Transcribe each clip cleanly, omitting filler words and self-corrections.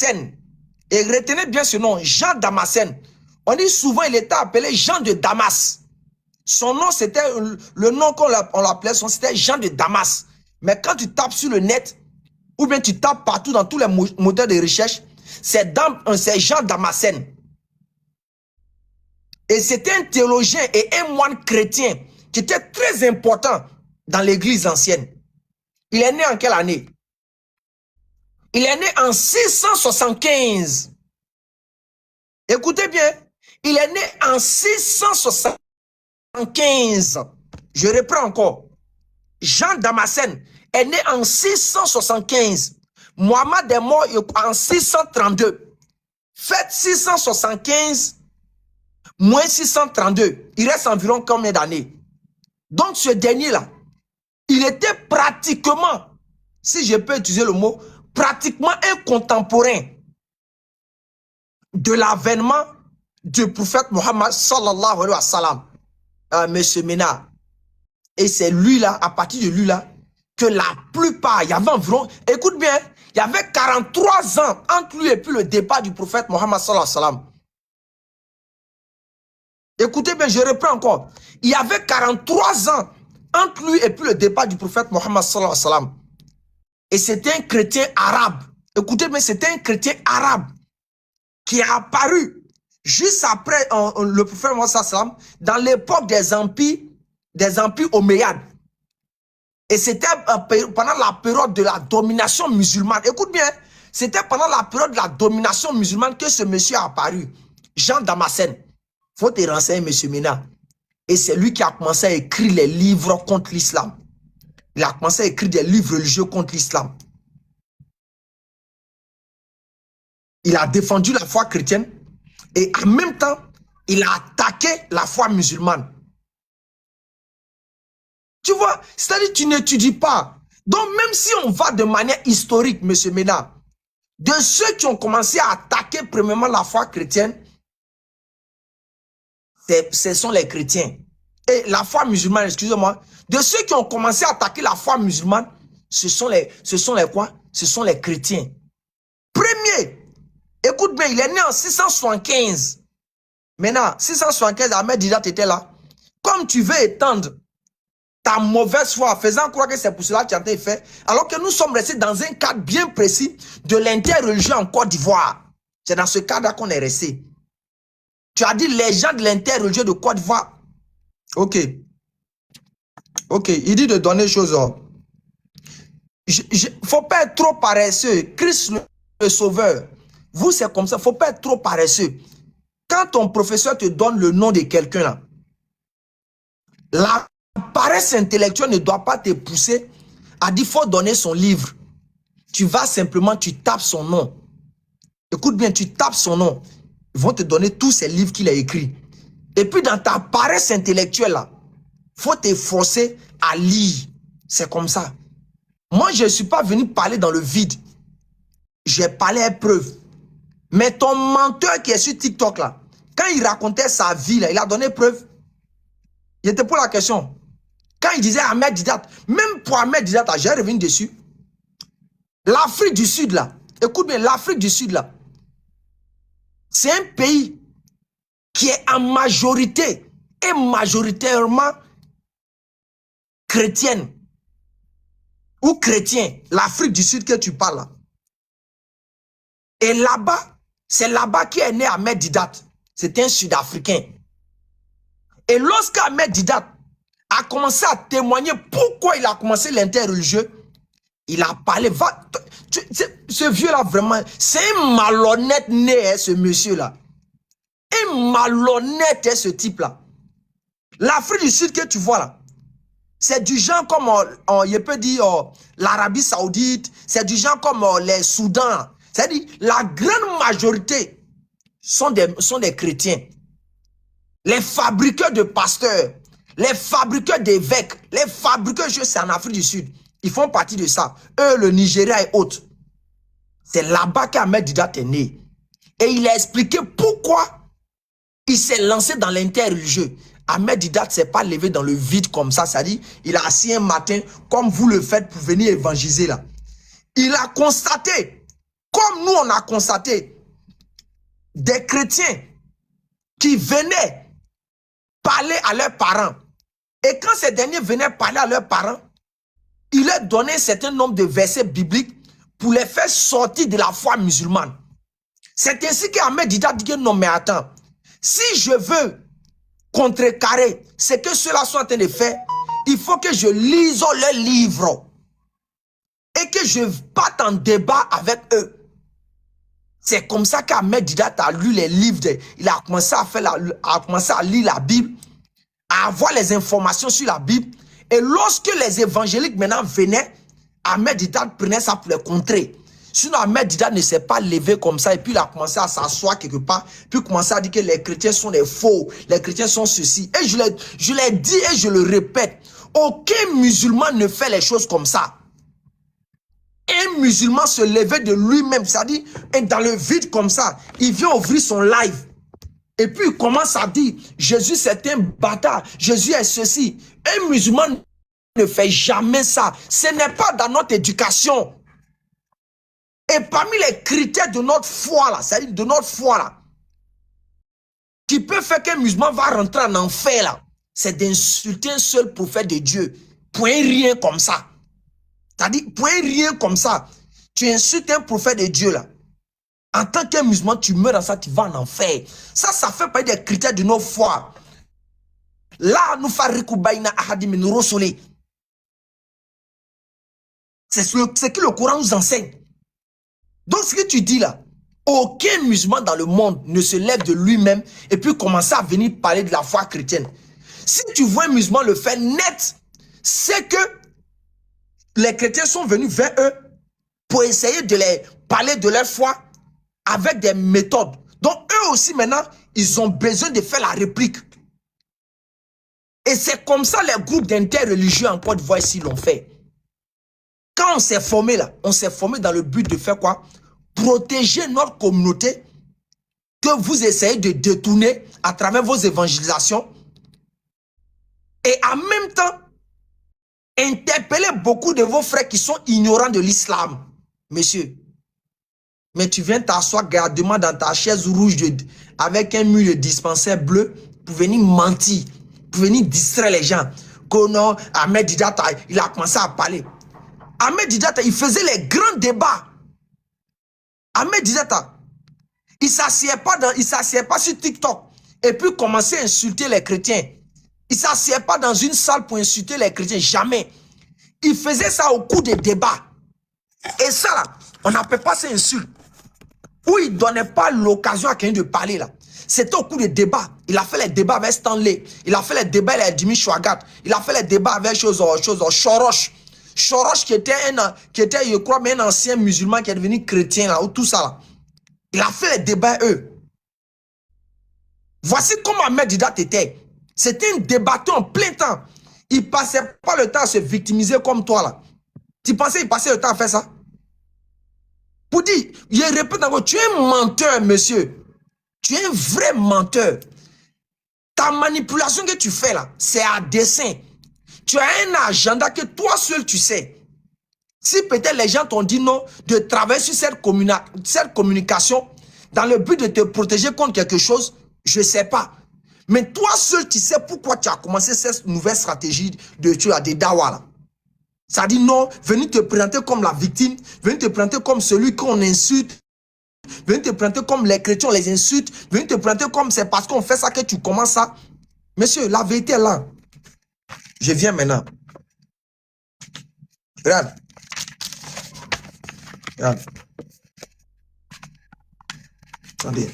Damascène. Et retenez bien ce nom, Jean Damascène. On dit souvent il était appelé Jean de Damas. Son nom, c'était le nom qu'on l'appelait, c'était Jean de Damas. Mais quand tu tapes sur le net, ou bien tu tapes partout dans tous les moteurs de recherche, c'est Jean Damascène. Et c'était un théologien et un moine chrétien qui était très important dans l'église ancienne. Il est né en quelle année? Il est né en 675. Écoutez bien, il est né en 675. Je reprends encore. Jean Damascène est né en 675. Mohammed est mort en 632. Faites 675 moins 632. Il reste environ combien d'années? Donc ce dernier-là, il était pratiquement, si je peux utiliser le mot, pratiquement un contemporain de l'avènement du prophète Mohammed sallallahu alayhi wa sallam, monsieur Ménard. Et c'est lui-là, à partir de lui-là, que la plupart, il y avait environ, écoute bien, il y avait 43 ans entre lui et puis le départ du prophète Mohammed sallallahu alayhi wa sallam. Écoutez bien, je reprends encore. Il y avait 43 ans entre lui et puis le départ du prophète Mohammed sallallahu alayhi wa sallam. Et c'était un chrétien arabe. Écoutez bien, c'était un chrétien arabe qui est apparu juste après le prophète Mohammed sallallahu alayhi wa sallam, dans l'époque des empires omeyyades. Et c'était pendant la période de la domination musulmane. Écoute bien, c'était pendant la période de la domination musulmane que ce monsieur a apparu. Jean Damascène. Faut te renseigner, monsieur Mina. Et c'est lui qui a commencé à écrire les livres contre l'islam. Il a commencé à écrire des livres religieux contre l'islam. Il a défendu la foi chrétienne et en même temps, il a attaqué la foi musulmane. Tu vois, c'est-à-dire que tu n'étudies pas. Donc même si on va de manière historique, monsieur Ménard, de ceux qui ont commencé à attaquer premièrement la foi chrétienne, ce sont les chrétiens. Et la foi musulmane, excusez-moi, de ceux qui ont commencé à attaquer la foi musulmane, ce sont les quoi? Ce sont les chrétiens. Premier, écoute bien, il est né en 675. Maintenant, 675, Ahmed Didat était là. Comme tu veux étendre ta mauvaise foi, faisant croire que c'est pour cela que tu as été fait, alors que nous sommes restés dans un cadre bien précis de l'interreligieux en Côte d'Ivoire. C'est dans ce cadre qu'on est resté. Tu as dit les gens de l'interreligieux de Côte d'Ivoire. Ok. Ok, il dit de donner des choses. Faut pas être trop paresseux. Christ le sauveur. Vous, c'est comme ça. Faut pas être trop paresseux. Quand ton professeur te donne le nom de quelqu'un là, la paresse intellectuelle ne doit pas te pousser à dire faut donner son livre. Tu vas simplement, tu tapes son nom. Écoute bien, tu tapes son nom. Ils vont te donner tous ces livres qu'il a écrits. Et puis dans ta paresse intellectuelle là, faut t'efforcer à lire. C'est comme ça. Moi, je ne suis pas venu parler dans le vide. J'ai parlé à preuve. Mais ton menteur qui est sur TikTok là, quand il racontait sa vie là, il a donné preuve. Il était pour la question. Quand il disait Ahmed Didat, même pour Ahmed Didat, j'ai revenu dessus. L'Afrique du Sud là, écoute bien, l'Afrique du Sud là, c'est un pays qui est en majorité et majoritairement chrétienne ou chrétien. L'Afrique du Sud que tu parles là. Et là-bas, c'est là-bas qu'est né Ahmed Didat. C'est un Sud-Africain. Et lorsqu'Ahmed Didat a commencé à témoigner pourquoi il a commencé l'interreligieux, il a parlé. Ce vieux-là, vraiment, c'est un malhonnête né, hein, ce monsieur-là. Un malhonnête, hein, ce type-là. L'Afrique du Sud que tu vois là, c'est du genre comme, je peux dire, l'Arabie Saoudite, c'est du genre comme les Soudans. C'est-à-dire, la grande majorité sont des chrétiens. Les fabricants de pasteurs, les fabricants d'évêques, les fabricants, c'est en Afrique du Sud. Ils font partie de ça. Eux, le Nigeria et autres. C'est là-bas qu'Ahmed Didat est né. Et il a expliqué pourquoi il s'est lancé dans l'interreligieux. Ahmed Didat ne s'est pas levé dans le vide comme ça. C'est-à-dire, il a assis un matin, comme vous le faites pour venir évangéliser là. Il a constaté Comme nous, on a constaté des chrétiens qui venaient parler à leurs parents. Et quand ces derniers venaient parler à leurs parents, ils leur donnaient un certain nombre de versets bibliques pour les faire sortir de la foi musulmane. C'est ainsi qu'Ahmed Dida dit que non, mais attends, si je veux contrecarrer ce que ceux-là sont en train de faire, il faut que je lise leurs livres et que je parte en débat avec eux. C'est comme ça qu'Ahmed Dida a lu les livres, il a commencé à lire la Bible, à avoir les informations sur la Bible. Et lorsque les évangéliques maintenant venaient, Ahmed Dida prenait ça pour les contrer. Sinon, Ahmed Dida ne s'est pas levé comme ça et puis il a commencé à s'asseoir quelque part, puis commencé à dire que les chrétiens sont des faux, les chrétiens sont ceci. Et je l'ai dit et je le répète, aucun musulman ne fait les choses comme ça. Un musulman se levait de lui-même, c'est-à-dire dans le vide comme ça, il vient ouvrir son live. Et puis il commence à dire, Jésus c'est un bâtard, Jésus est ceci. Un musulman ne fait jamais ça. Ce n'est pas dans notre éducation. Et parmi les critères de notre foi là, c'est-à-dire de notre foi là, qui peut faire qu'un musulman va rentrer en enfer là, c'est d'insulter un seul prophète de Dieu. Point rien comme ça. C'est-à-dire, point rien comme ça. Tu insultes un prophète de Dieu là. En tant qu'un musulman, tu meurs dans ça, tu vas en enfer. Ça fait partie des critères de notre foi. Là, nous farrikou baina ahadi min rosoli. C'est ce que le Coran nous enseigne. Donc, ce que tu dis là, aucun musulman dans le monde ne se lève de lui-même et puis commence à venir parler de la foi chrétienne. Si tu vois un musulman le faire net, c'est que les chrétiens sont venus vers eux pour essayer de les parler de leur foi avec des méthodes. Donc, eux aussi, maintenant, ils ont besoin de faire la réplique. Et c'est comme ça les groupes d'interreligieux en Côte d'Ivoire ici l'ont fait. Quand on s'est formé là, on s'est formé dans le but de faire quoi? Protéger notre communauté que vous essayez de détourner à travers vos évangélisations. Et en même temps, interpeller beaucoup de vos frères qui sont ignorants de l'islam. Monsieur, mais tu viens t'asseoir gardement dans ta chaise rouge avec un mur de dispensaire bleu pour venir mentir, pour venir distraire les gens. Que non, Ahmed Dida, il a commencé à parler. Ahmed Dida, il faisait les grands débats. Ahmed Dida, il ne s'assied pas sur TikTok et puis commençait à insulter les chrétiens. Il ne s'assied pas dans une salle pour insulter les chrétiens, jamais. Il faisait ça au cours des débats. Et ça, là, on n'appelle pas ça insulte. Où il ne donnait pas l'occasion à quelqu'un de parler, là. C'était au cours des débats. Il a fait les débats avec Stanley. Il a fait les débats avec Jimmy Chouagat. Il a fait les débats avec Choroche. Choroche qui était, je crois, un ancien musulman qui est devenu chrétien, là, ou tout ça, là. Il a fait les débats, eux. Voici comment Ahmed Dida était. C'était un débatteur en plein temps. Il ne passait pas le temps à se victimiser comme toi, là. Tu pensais qu'il passait le temps à faire ça? Pour dire, je répète encore, tu es un menteur, monsieur. Tu es un vrai menteur. Ta manipulation que tu fais là, c'est à dessein. Tu as un agenda que toi seul tu sais. Si peut-être les gens t'ont dit non, de travailler sur cette communication dans le but de te protéger contre quelque chose, je ne sais pas. Mais toi seul, tu sais pourquoi tu as commencé cette nouvelle stratégie de Dawa là. Ça dit non, venir te présenter comme la victime, venir te présenter comme celui qu'on insulte, venir te présenter comme les chrétiens, on les insulte, venir te présenter comme c'est parce qu'on fait ça que tu commences ça. Monsieur, la vérité est là. Je viens maintenant. Regarde. Regarde. Attendez.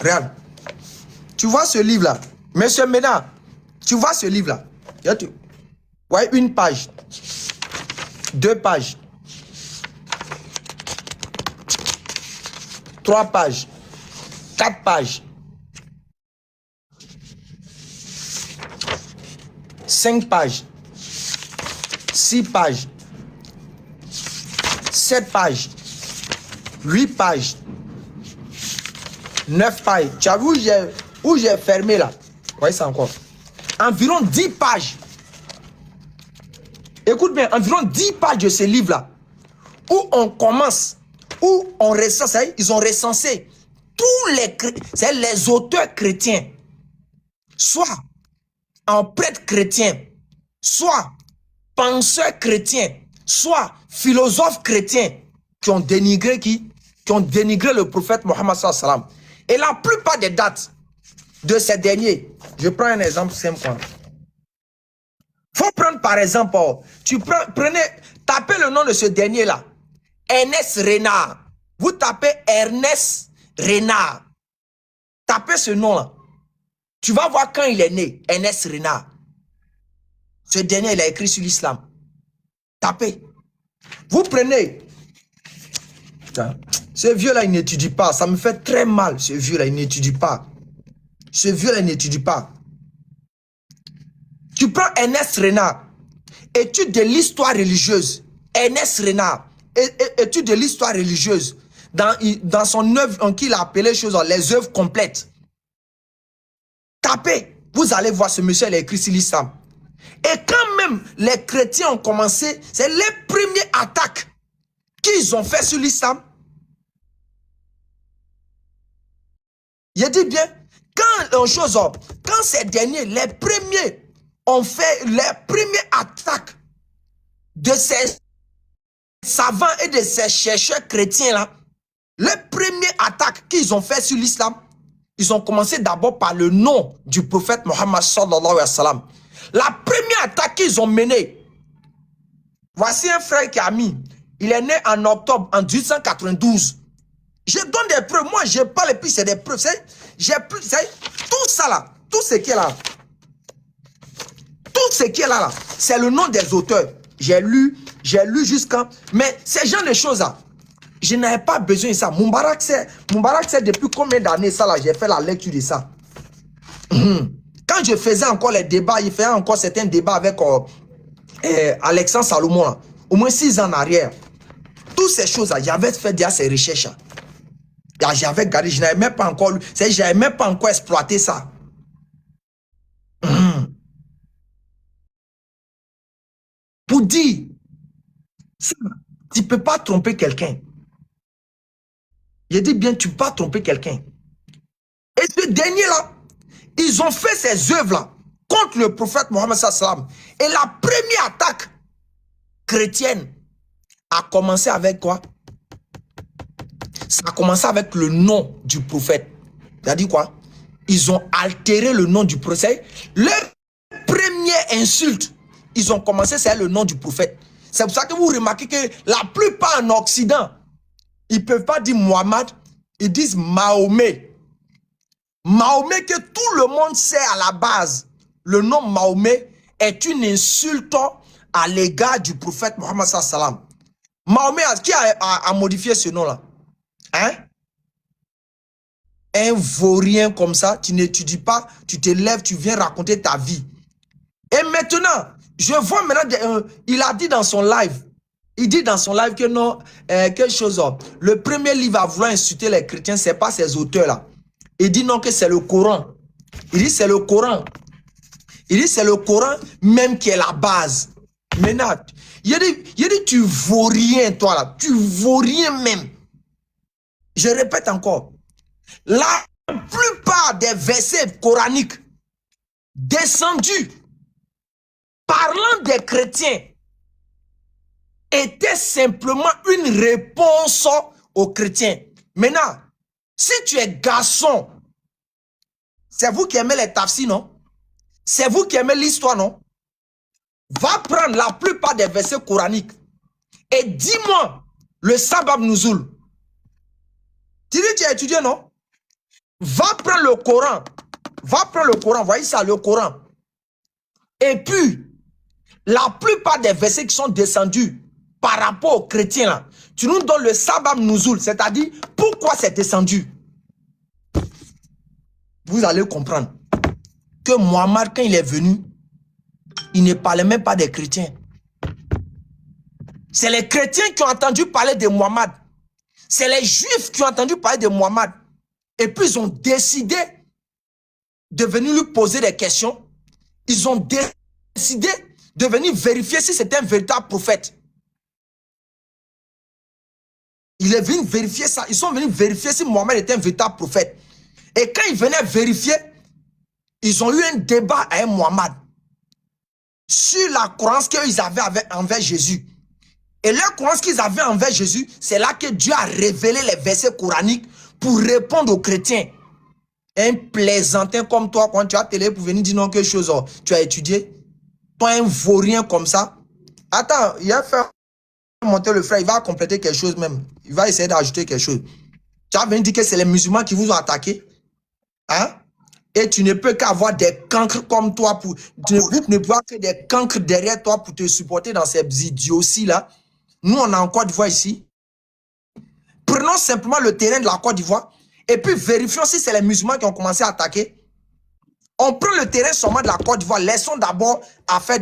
Regarde. Tu vois ce livre-là? Monsieur Ménard, tu vois ce livre-là? Ouais, une page. 2 pages. 3 pages. 4 pages. 5 pages. 6 pages. 7 pages. 8 pages. 9 pages. Tu as vu où j'ai fermé là? Vous voyez ça encore? Environ 10 pages. Écoute bien, environ 10 pages de ce livre-là, où on commence, où on recense, ils ont recensé tous les auteurs chrétiens, soit en prêtre chrétien, soit penseurs chrétiens, soit philosophes chrétiens, qui ont dénigré qui? Qui ont dénigré le prophète Mohammed sallallahu alayhi wa sallam. Et la plupart des dates de ces derniers, je prends un exemple simple. Faut prendre par exemple, tapez le nom de ce dernier là, Ernest Renard. Vous tapez Ernest Renard. Tapez ce nom là. Tu vas voir quand il est né, Ernest Renard. Ce dernier, il a écrit sur l'islam. Tapez. Vous prenez. Ce vieux-là, il n'étudie pas. Ça me fait très mal, ce vieux-là, il n'étudie pas. Ce vieux-là, il n'étudie pas. Tu prends Ernest Renard, étude de l'histoire religieuse. Ernest Renard, étude de l'histoire religieuse. Dans son œuvre, en qui il a appelé les choses, les œuvres complètes. Tapez, vous allez voir ce monsieur, il a écrit sur l'islam. Et quand même les chrétiens ont commencé, c'est les premières attaques qu'ils ont fait sur l'islam. Je dis bien, quand ces derniers, les premiers, ont fait les premières attaques de ces savants et de ces chercheurs chrétiens-là, les premières attaques qu'ils ont fait sur l'islam, ils ont commencé d'abord par le nom du prophète Mohammed sallallahu alayhi wa sallam. La première attaque qu'ils ont menée, voici un frère qui a mis, il est né en octobre en 1892. Je donne des preuves, moi je parle et puis c'est des preuves. J'ai plus, tout ça là, tout ce qui est là, tout ce qui est là, c'est le nom des auteurs. J'ai lu jusqu'à... Mais ces genre de choses là, je n'avais pas besoin de ça. Moubarak, c'est depuis combien d'années ça là, j'ai fait la lecture de ça. Quand je faisais encore les débats, il faisait encore certains débats avec Alexandre Salomon, là, au moins 6 ans en arrière. Toutes ces choses là, j'avais fait déjà ces recherches. J'avais gardé, je n'avais même pas encore lu, j'avais même pas encore exploité ça. Pour dire, ça, tu ne peux pas tromper quelqu'un. Je dis bien, tu ne peux pas tromper quelqu'un. Et ce dernier-là, ils ont fait ces œuvres-là contre le prophète Mohammed sallam. Et la première attaque chrétienne a commencé avec quoi? Ça a commencé avec le nom du prophète. C'est-à-dire quoi? Ils ont altéré le nom du prophète. Leur première insulte, ils ont commencé, c'est le nom du prophète. C'est pour ça que vous remarquez que la plupart en Occident, ils ne peuvent pas dire Mohammed, ils disent Mahomet. Mahomet que tout le monde sait à la base. Le nom Mahomet est une insulte à l'égard du prophète Mohammed sallam. Mahomet, qui a modifié ce nom-là? Hein? Un vaurien comme ça, tu n'étudies pas, tu te lèves, tu viens raconter ta vie. Et maintenant, je vois maintenant, il a dit dans son live, il dit dans son live que non, quelque chose, le premier livre à vouloir insulter les chrétiens, ce n'est pas ces auteurs-là. Il dit non, que c'est le Coran. Il dit c'est le Coran. Il dit c'est le Coran même qui est la base. Maintenant, il dit tu vaux rien toi là, tu vaux rien même. Je répète encore, la plupart des versets coraniques descendus parlant des chrétiens étaient simplement une réponse aux chrétiens. Maintenant, si tu es garçon, c'est vous qui aimez les tafsirs, non? C'est vous qui aimez l'histoire, non? Va prendre la plupart des versets coraniques et dis-moi le sabab nuzul. Tu dis tu as étudié, non? Va prendre le Coran. Va prendre le Coran, voyez ça, le Coran. Et puis, la plupart des versets qui sont descendus par rapport aux chrétiens, là, tu nous donnes le sabab nuzul, c'est-à-dire pourquoi c'est descendu. Vous allez comprendre que Mohammed, quand il est venu, il ne parlait même pas des chrétiens. C'est les chrétiens qui ont entendu parler de Mohammed. C'est les juifs qui ont entendu parler de Mohammed. Et puis, ils ont décidé de venir lui poser des questions. Ils ont décidé de venir vérifier si c'était un véritable prophète. Il est venu vérifier ça. Ils sont venus vérifier si Mohammed était un véritable prophète. Et quand ils venaient vérifier, ils ont eu un débat avec Mohammed sur la croyance qu'ils avaient envers Jésus. Et leur croyance qu'ils avaient envers Jésus, c'est là que Dieu a révélé les versets coraniques pour répondre aux chrétiens. Un plaisantin comme toi, quand tu as télé pour venir dire non quelque chose, oh, tu as étudié. Toi, un vaurien comme ça. Attends, il a fait monter le frère, il va compléter quelque chose même. Il va essayer d'ajouter quelque chose. Tu as venu dire que c'est les musulmans qui vous ont attaqué. Hein? Et tu ne peux qu'avoir des cancres comme toi. Tu ne peux avoir que des cancres derrière toi pour te supporter dans ces idioties-là. Nous, on a en Côte d'Ivoire ici. Prenons simplement le terrain de la Côte d'Ivoire et puis vérifions si c'est les musulmans qui ont commencé à attaquer. On prend le terrain seulement de la Côte d'Ivoire. Laissons d'abord à faire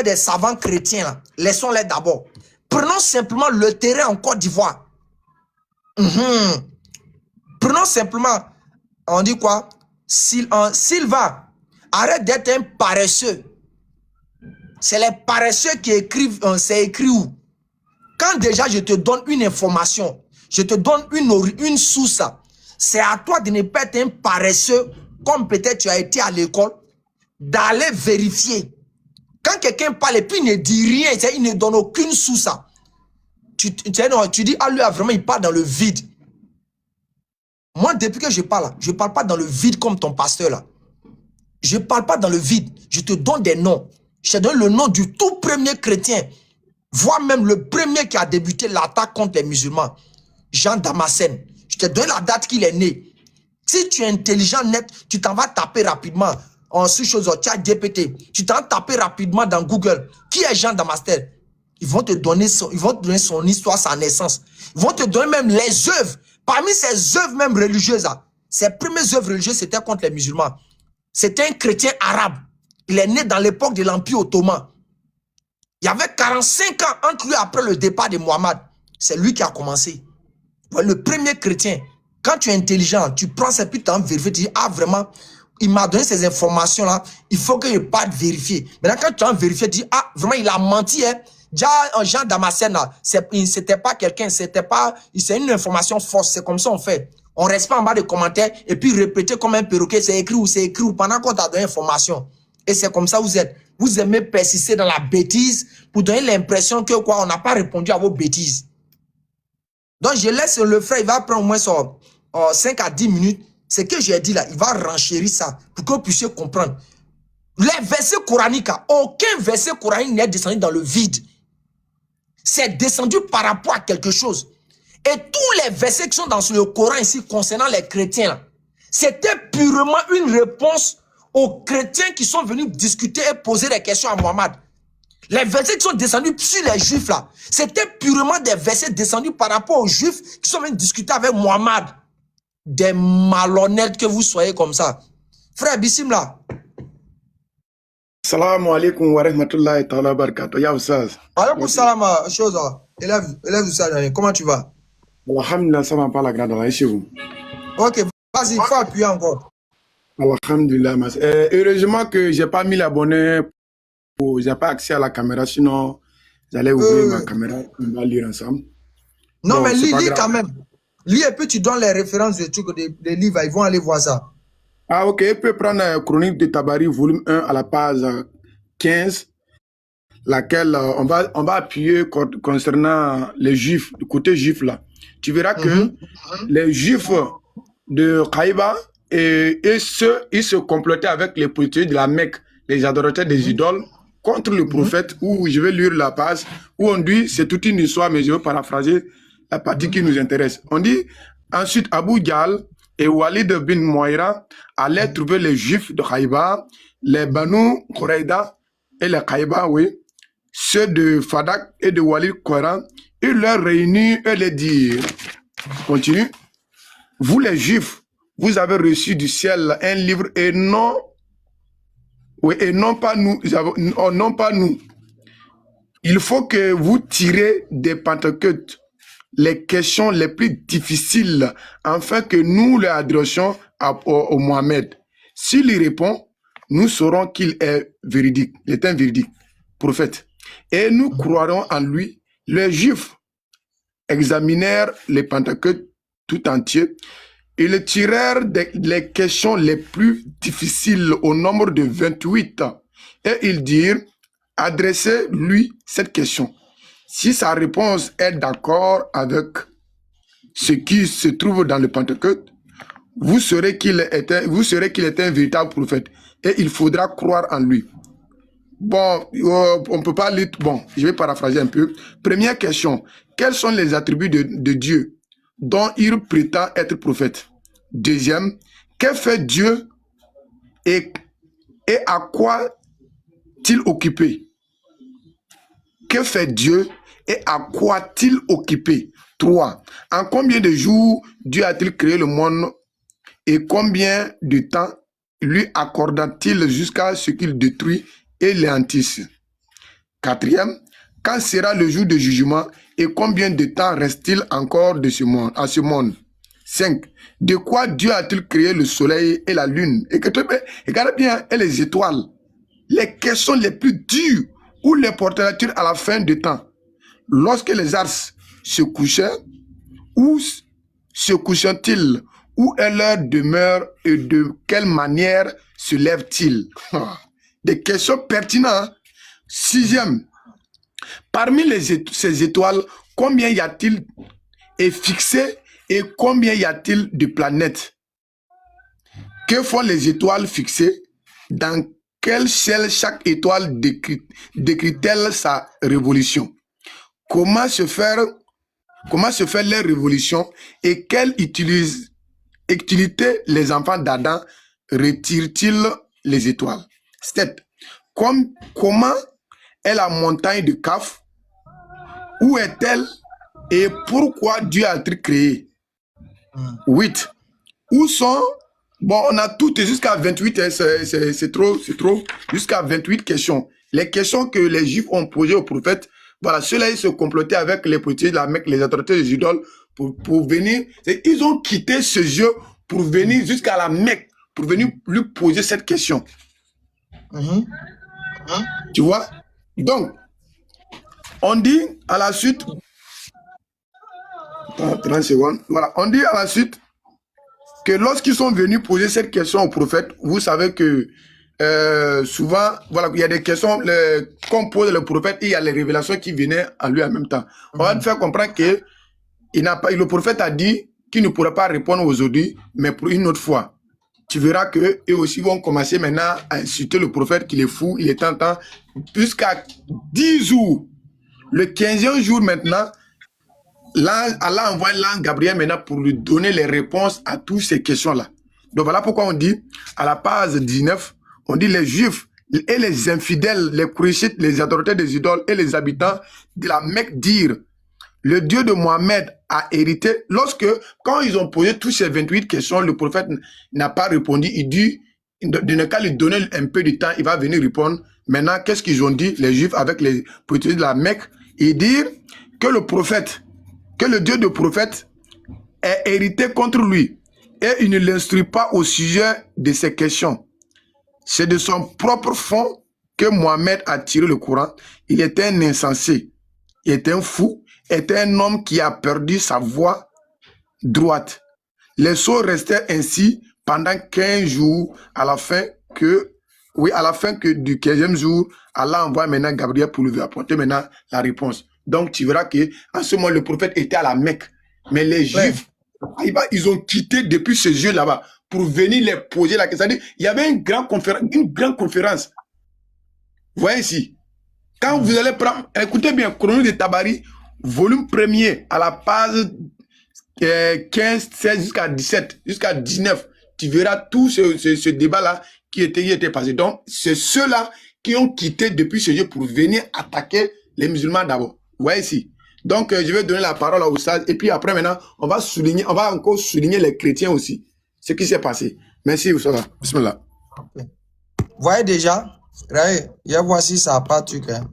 des savants chrétiens. Là. Laissons-les d'abord. Prenons simplement le terrain en Côte d'Ivoire. Prenons simplement, on dit quoi? Sylvain, arrête d'être un paresseux. C'est les paresseux qui écrivent, c'est écrit où? Quand déjà je te donne une information, je te donne une source, c'est à toi de ne pas être un paresseux, comme peut-être tu as été à l'école, d'aller vérifier. Quand quelqu'un parle et puis il ne dit rien, il ne donne aucune source, tu dis, ah lui, vraiment, il parle dans le vide. Moi, depuis que je parle pas dans le vide comme ton pasteur là. Je ne parle pas dans le vide. Je te donne des noms. Je te donne le nom du tout premier chrétien, voire même le premier qui a débuté l'attaque contre les musulmans, Jean Damascène. Je te donne la date qu'il est né. Si tu es intelligent net, tu t'en vas taper rapidement en sous-chose, chat GPT. Tu t'en taper rapidement dans Google. Qui est Jean Damascène? Ils vont te donner son histoire, sa naissance. Ils vont te donner même les œuvres. Parmi ces œuvres même religieuses, ses premières œuvres religieuses, c'était contre les musulmans. C'était un chrétien arabe. Il est né dans l'époque de l'Empire ottoman. Il y avait 45 ans entre lui après le départ de Mohammed. C'est lui qui a commencé. Le premier chrétien. Quand tu es intelligent, tu prends ça puis tu en vérifies, tu dis, ah vraiment, il m'a donné ces informations-là, il faut que je parte vérifier. Maintenant, quand tu en vérifies, tu dis, ah vraiment, il a menti. Hein. Déjà, Jean Damascène, c'était pas quelqu'un, c'est une information fausse, c'est comme ça on fait. On reste pas en bas des commentaires et puis répéter comme un perroquet, c'est écrit ou pendant qu'on t'a donné l'information. Et c'est comme ça vous êtes. Vous aimez persister dans la bêtise pour donner l'impression que quoi, on n'a pas répondu à vos bêtises. Donc je laisse le frère, il va prendre au moins 5 à 10 minutes. Ce que j'ai dit là, il va renchérir ça pour que vous puissiez comprendre. Les versets coraniques, aucun verset coranique n'est descendu dans le vide. C'est descendu par rapport à quelque chose. Et tous les versets qui sont dans le Coran ici concernant les chrétiens, c'était purement une réponse aux chrétiens qui sont venus discuter et poser des questions à Mohammed. Les versets qui sont descendus sur les juifs là, c'était purement des versets descendus par rapport aux juifs qui sont venus discuter avec Mohammed. Des malhonnêtes que vous soyez comme ça. Frère Bissim là. Salam alaikum wa rahmatullahi ta'ala barakatuh. Ya Oussaz. Alaikum salam, chose. Élève ça, comment tu vas? Alhamdulillah, ça va pas la grande là chez vous. Ok, vas-y, il faut appuyer encore. Alhamdulillah. Heureusement que j'ai pas mis l'abonné, j'ai pas accès à la caméra, sinon j'allais ouvrir ma caméra, on va lire ensemble. Non, bon, mais lis quand même. Lis et puis tu donnes les références des trucs, des livres, ils vont aller voir ça. Ah ok, il peut prendre Chronique de Tabari, volume 1 à la page 15, laquelle on va appuyer concernant les juifs, du côté juif là. Tu verras que les juifs de Kaïba et ceux, ils se complotaient avec les prostituées de la Mecque, les adorateurs des idoles, contre le prophète, où je vais lire la page, où on dit, c'est toute une histoire, mais je vais paraphraser la partie qui nous intéresse. On dit, ensuite, Abu Jahl et Walid bin Moira allaient trouver les juifs de Kaïba, les Banu Khuraïda et les Kaïba, oui, ceux de Fadak et de Walid Khouran, ils leur réunissent et les disent, continue, vous les juifs, vous avez reçu du ciel un livre et non, oui, et non pas nous, non pas nous. Il faut que vous tirez des Pentecôtes les questions les plus difficiles afin que nous les adressions au Mohammed. S'il y répond, nous saurons qu'il est véridique, il est un véridique, prophète. Et nous croirons en lui. Les Juifs examinèrent les Pentecôtes tout entier. Ils tirèrent les questions les plus difficiles au nombre de 28. Et ils dirent, adressez-lui cette question. Si sa réponse est d'accord avec ce qui se trouve dans le Pentecôte, vous saurez qu'il est un véritable prophète. Et il faudra croire en lui. Bon, on ne peut pas lire. Bon, je vais paraphraser un peu. Première question. Quels sont les attributs de Dieu dont il prétend être prophète? Deuxième, que fait Dieu et à quoi t-il occupé? Que fait Dieu et à quoi t-il occupé? 3. En combien de jours Dieu a-t-il créé le monde et combien de temps lui accorda-t-il jusqu'à ce qu'il détruit et l'hantisse? 4. Quand sera le jour de jugement et combien de temps reste-t-il encore de ce monde, à ce monde? 5. De quoi Dieu a-t-il créé le soleil et la lune? Et regardez bien, et les étoiles. Les questions les plus dures où les porterature à la fin du temps. Lorsque les ars se couchaient, où se couchent-ils? Où est leur demeure et de quelle manière se lèvent-ils? Des questions pertinentes. 6. Parmi ces étoiles, combien y a-t-il est fixé et combien y a-t-il de planètes? Que font les étoiles fixées? Dans quel ciel chaque étoile décrit-elle sa révolution? Comment se fait leur révolution et quelle utilité les enfants d'Adam retirent-ils les étoiles? 7. Comment est la montagne de Kaf? Où est-elle et pourquoi Dieu a-t-il créé? 8. Où sont... Bon, on a toutes jusqu'à 28, hein, c'est trop. Jusqu'à 28 questions. Les questions que les Juifs ont posées au prophète, voilà, ceux-là, ils se complotaient avec les politiciens de la Mecque, les autorités des idoles, pour venir. Ils ont quitté ce jeu pour venir jusqu'à la Mecque, pour venir lui poser cette question. Tu vois? Donc, on dit à la suite, 30 secondes, voilà, on dit à la suite que lorsqu'ils sont venus poser cette question au prophète, vous savez que souvent, voilà, il y a des questions qu'on pose le prophète et il y a les révélations qui venaient à lui en même temps. On va te faire comprendre que le prophète a dit qu'il ne pourra pas répondre aujourd'hui, mais pour une autre fois. Tu verras qu'eux aussi vont commencer maintenant à insulter le prophète qu'il est fou, il est tentant, jusqu'à 10 jours. Le 15e jour maintenant, Allah envoie l'ange Gabriel maintenant pour lui donner les réponses à toutes ces questions-là. Donc voilà pourquoi on dit, à la page 19, on dit les Juifs et les infidèles, les Kourachites, les adorateurs des idoles et les habitants de la Mecque dirent, le Dieu de Mohammed a hérité. Quand ils ont posé toutes ces 28 questions, le prophète n'a pas répondu. Il dit, de ne qu'à lui donner un peu de temps, il va venir répondre. Maintenant, qu'est-ce qu'ils ont dit, les Juifs avec les prophètes de la Mecque? Ils disent que le Dieu de prophète est hérité contre lui et il ne l'instruit pas au sujet de ces questions. C'est de son propre fond que Mohammed a tiré le Coran. Il était un insensé, il était un fou, était un homme qui a perdu sa voie droite. Les sots restaient ainsi pendant 15 jours à la fin du 15e jour, Allah envoie maintenant Gabriel pour lui apporter maintenant la réponse. Donc tu verras que en ce moment le prophète était à la Mecque, mais les Juifs, ils ont quitté depuis ce jeu là-bas pour venir les poser la question. Il y avait une grande conférence. Vous voyez ici, quand vous allez prendre, écoutez bien, Chronique de Tabari, volume 1er, à la page 15, 16 jusqu'à 17, jusqu'à 19, tu verras tout ce débat-là qui était passé. Donc, c'est ceux-là qui ont quitté depuis ce jeu pour venir attaquer les musulmans d'abord. Vous voyez ici. Donc, je vais donner la parole à Oussad. Et puis après, maintenant, on va encore souligner les chrétiens aussi. Ce qui s'est passé. Merci, Oussad. Bismillah. Vous voyez déjà, je vois si ça n'a pas de truc. Hein.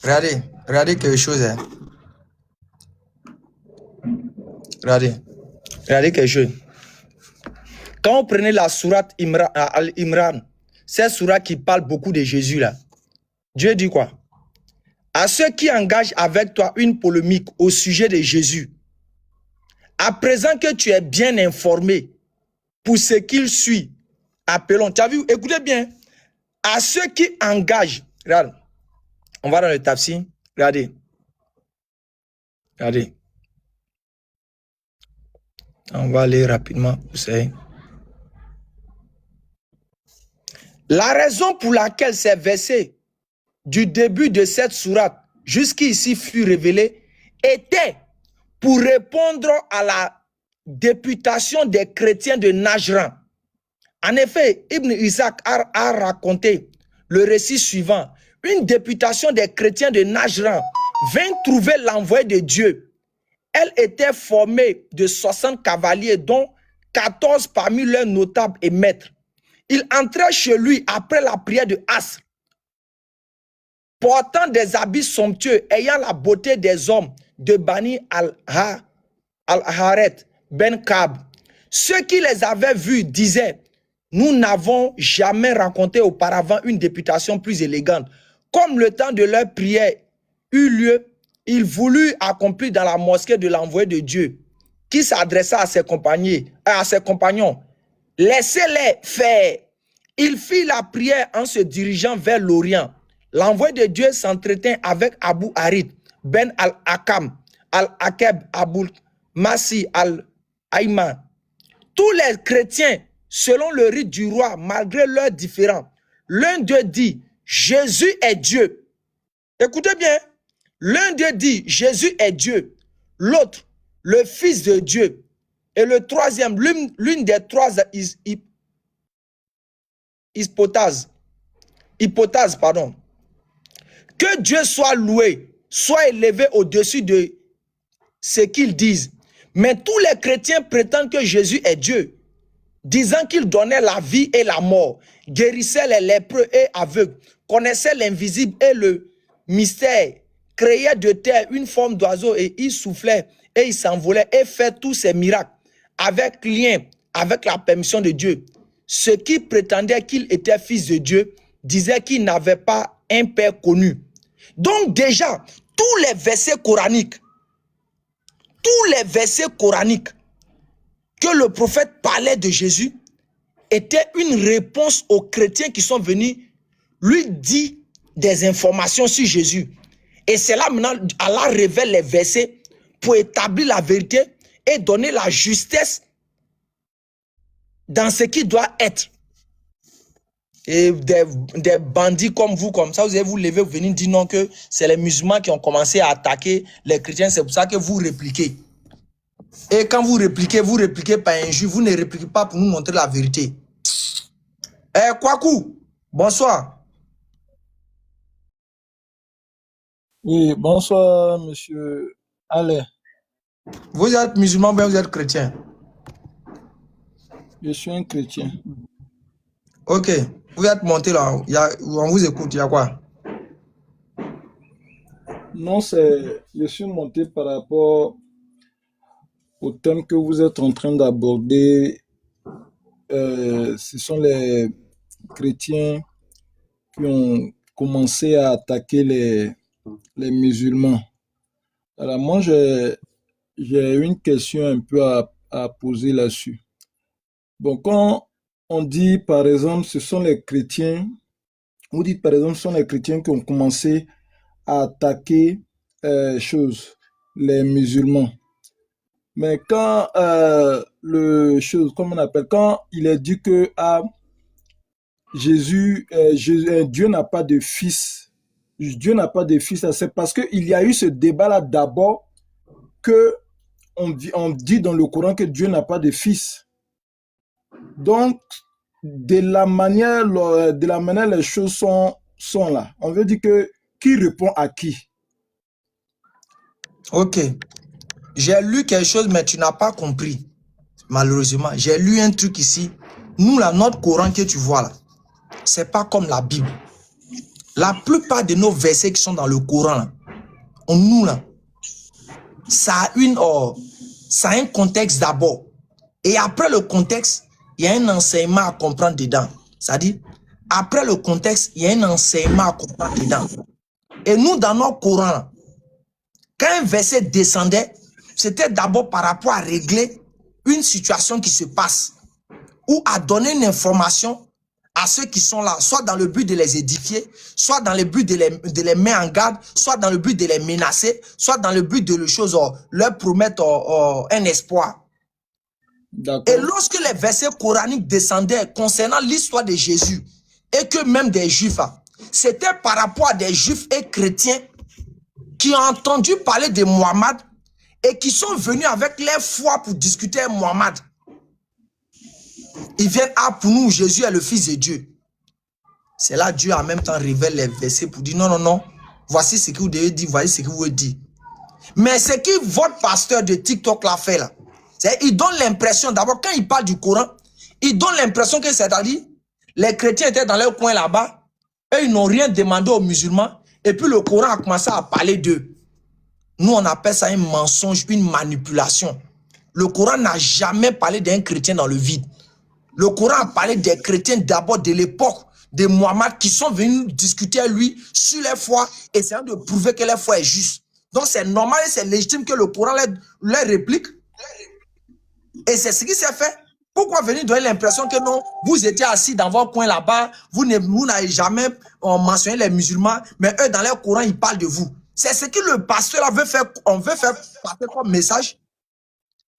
regardez quelque chose. Hein. Regardez quelque chose. Quand on prenait la sourate Al-Imran, c'est sourate qui parle beaucoup de Jésus là. Dieu dit quoi? À ceux qui engagent avec toi une polémique au sujet de Jésus, à présent que tu es bien informé pour ce qu'il suit, appelons. Tu as vu? Écoutez bien. À ceux qui engagent, regarde, on va dans le tafsir, regardez. On va aller rapidement, vous savez. La raison pour laquelle ces versets du début de cette sourate jusqu'ici fut révélé était pour répondre à la députation des chrétiens de Najran. En effet, Ibn Isaac a raconté le récit suivant. Une députation des chrétiens de Najran vint trouver l'envoyé de Dieu. Elle était formée de 60 cavaliers, dont 14 parmi leurs notables et maîtres. Ils entraient chez lui après la prière de Asr, portant des habits somptueux, ayant la beauté des hommes de Bani al-Haret ben Kab. Ceux qui les avaient vus disaient: nous n'avons jamais rencontré auparavant une députation plus élégante. Comme le temps de leur prière eut lieu, il voulut accomplir dans la mosquée de l'envoyé de Dieu, qui s'adressa à ses compagnons. Laissez-les faire. Il fit la prière en se dirigeant vers l'Orient. L'envoyé de Dieu s'entretint avec Abu Harid ben al-Akam, al-Akeb, Abul Masi al-Aïman. Tous les chrétiens, selon le rite du roi, malgré leurs différends, l'un d'eux dit: Jésus est Dieu. Écoutez bien. L'un d'eux dit: Jésus est Dieu. L'autre, le Fils de Dieu. Et le troisième, l'une des trois hypothèses. Que Dieu soit loué, soit élevé au-dessus de ce qu'ils disent. Mais tous les chrétiens prétendent que Jésus est Dieu, disant qu'il donnait la vie et la mort, guérissait les lépreux et aveugles, connaissait l'invisible et le mystère, créait de terre une forme d'oiseau et il soufflait et il s'envolait et fait tous ces miracles avec lien, avec la permission de Dieu. Ceux qui prétendaient qu'il était fils de Dieu disaient qu'il n'avait pas un père connu. Donc déjà, tous les versets coraniques que le prophète parlait de Jésus étaient une réponse aux chrétiens qui sont venus lui dire des informations sur Jésus. Et c'est là maintenant, Allah révèle les versets pour établir la vérité et donner la justesse dans ce qui doit être. Et des bandits comme vous, comme ça, vous allez vous lever, vous venir dire non, que c'est les musulmans qui ont commencé à attaquer les chrétiens. C'est pour ça que vous répliquez. Et quand vous répliquez par injure, vous ne répliquez pas pour nous montrer la vérité. Kwaku, bonsoir. Oui, bonsoir, monsieur Alain. Vous êtes musulman ou bien vous êtes chrétien? Je suis un chrétien. Ok, vous êtes monté là, on vous écoute, il y a quoi? Non, je suis monté par rapport au thème que vous êtes en train d'aborder. Ce sont les chrétiens qui ont commencé à attaquer les musulmans. Alors moi, j'ai une question un peu à poser là-dessus. Bon, quand on dit, par exemple, ce sont les chrétiens, vous dites, par exemple, ce sont les chrétiens qui ont commencé à attaquer les musulmans. Mais quand quand il est dit que Dieu n'a pas de fils, c'est parce qu'il y a eu ce débat-là d'abord que on dit dans le Coran que Dieu n'a pas de fils. Donc, de la manière les choses sont là. On veut dire que qui répond à qui? Ok. J'ai lu quelque chose, mais tu n'as pas compris. Malheureusement, j'ai lu un truc ici. Nous, là, notre Coran que tu vois là, c'est pas comme la Bible. La plupart de nos versets qui sont dans le Coran, là, nous, là, ça a un contexte d'abord. Et après le contexte, il y a un enseignement à comprendre dedans. C'est-à-dire, après le contexte, il y a un enseignement à comprendre dedans. Et nous, dans nos Corans, quand un verset descendait, c'était d'abord par rapport à régler une situation qui se passe ou à donner une information à ceux qui sont là, soit dans le but de les édifier, soit dans le but de les mettre en garde, soit dans le but de les menacer, soit dans le but de leur promettre un espoir. Et lorsque les versets coraniques descendaient concernant l'histoire de Jésus et que même des Juifs, c'était par rapport à des Juifs et chrétiens qui ont entendu parler de Mohammed et qui sont venus avec leur foi pour discuter avec Mohammed. Ils viennent, pour nous, Jésus est le Fils de Dieu. C'est là Dieu en même temps révèle les versets pour dire non, voici ce que vous devez dire, voici ce que vous devez dire. Mais ce que votre pasteur de TikTok l'a fait là, il donne l'impression, d'abord quand il parle du Coran, il donne l'impression que c'est-à-dire, les chrétiens étaient dans leur coin là-bas, et ils n'ont rien demandé aux musulmans, et puis le Coran a commencé à parler d'eux. Nous, on appelle ça un mensonge, une manipulation. Le Coran n'a jamais parlé d'un chrétien dans le vide. Le Coran a parlé des chrétiens d'abord de l'époque de Mohammed qui sont venus discuter avec lui sur leur foi, essayant de prouver que leur foi est juste. Donc c'est normal et c'est légitime que le Coran leur réplique. Et c'est ce qui s'est fait. Pourquoi venir donner l'impression que non, vous étiez assis dans votre coin là-bas, vous n'avez jamais mentionné les musulmans, mais eux dans leur Coran, ils parlent de vous. C'est ce que le pasteur là veut faire, on veut faire passer comme message.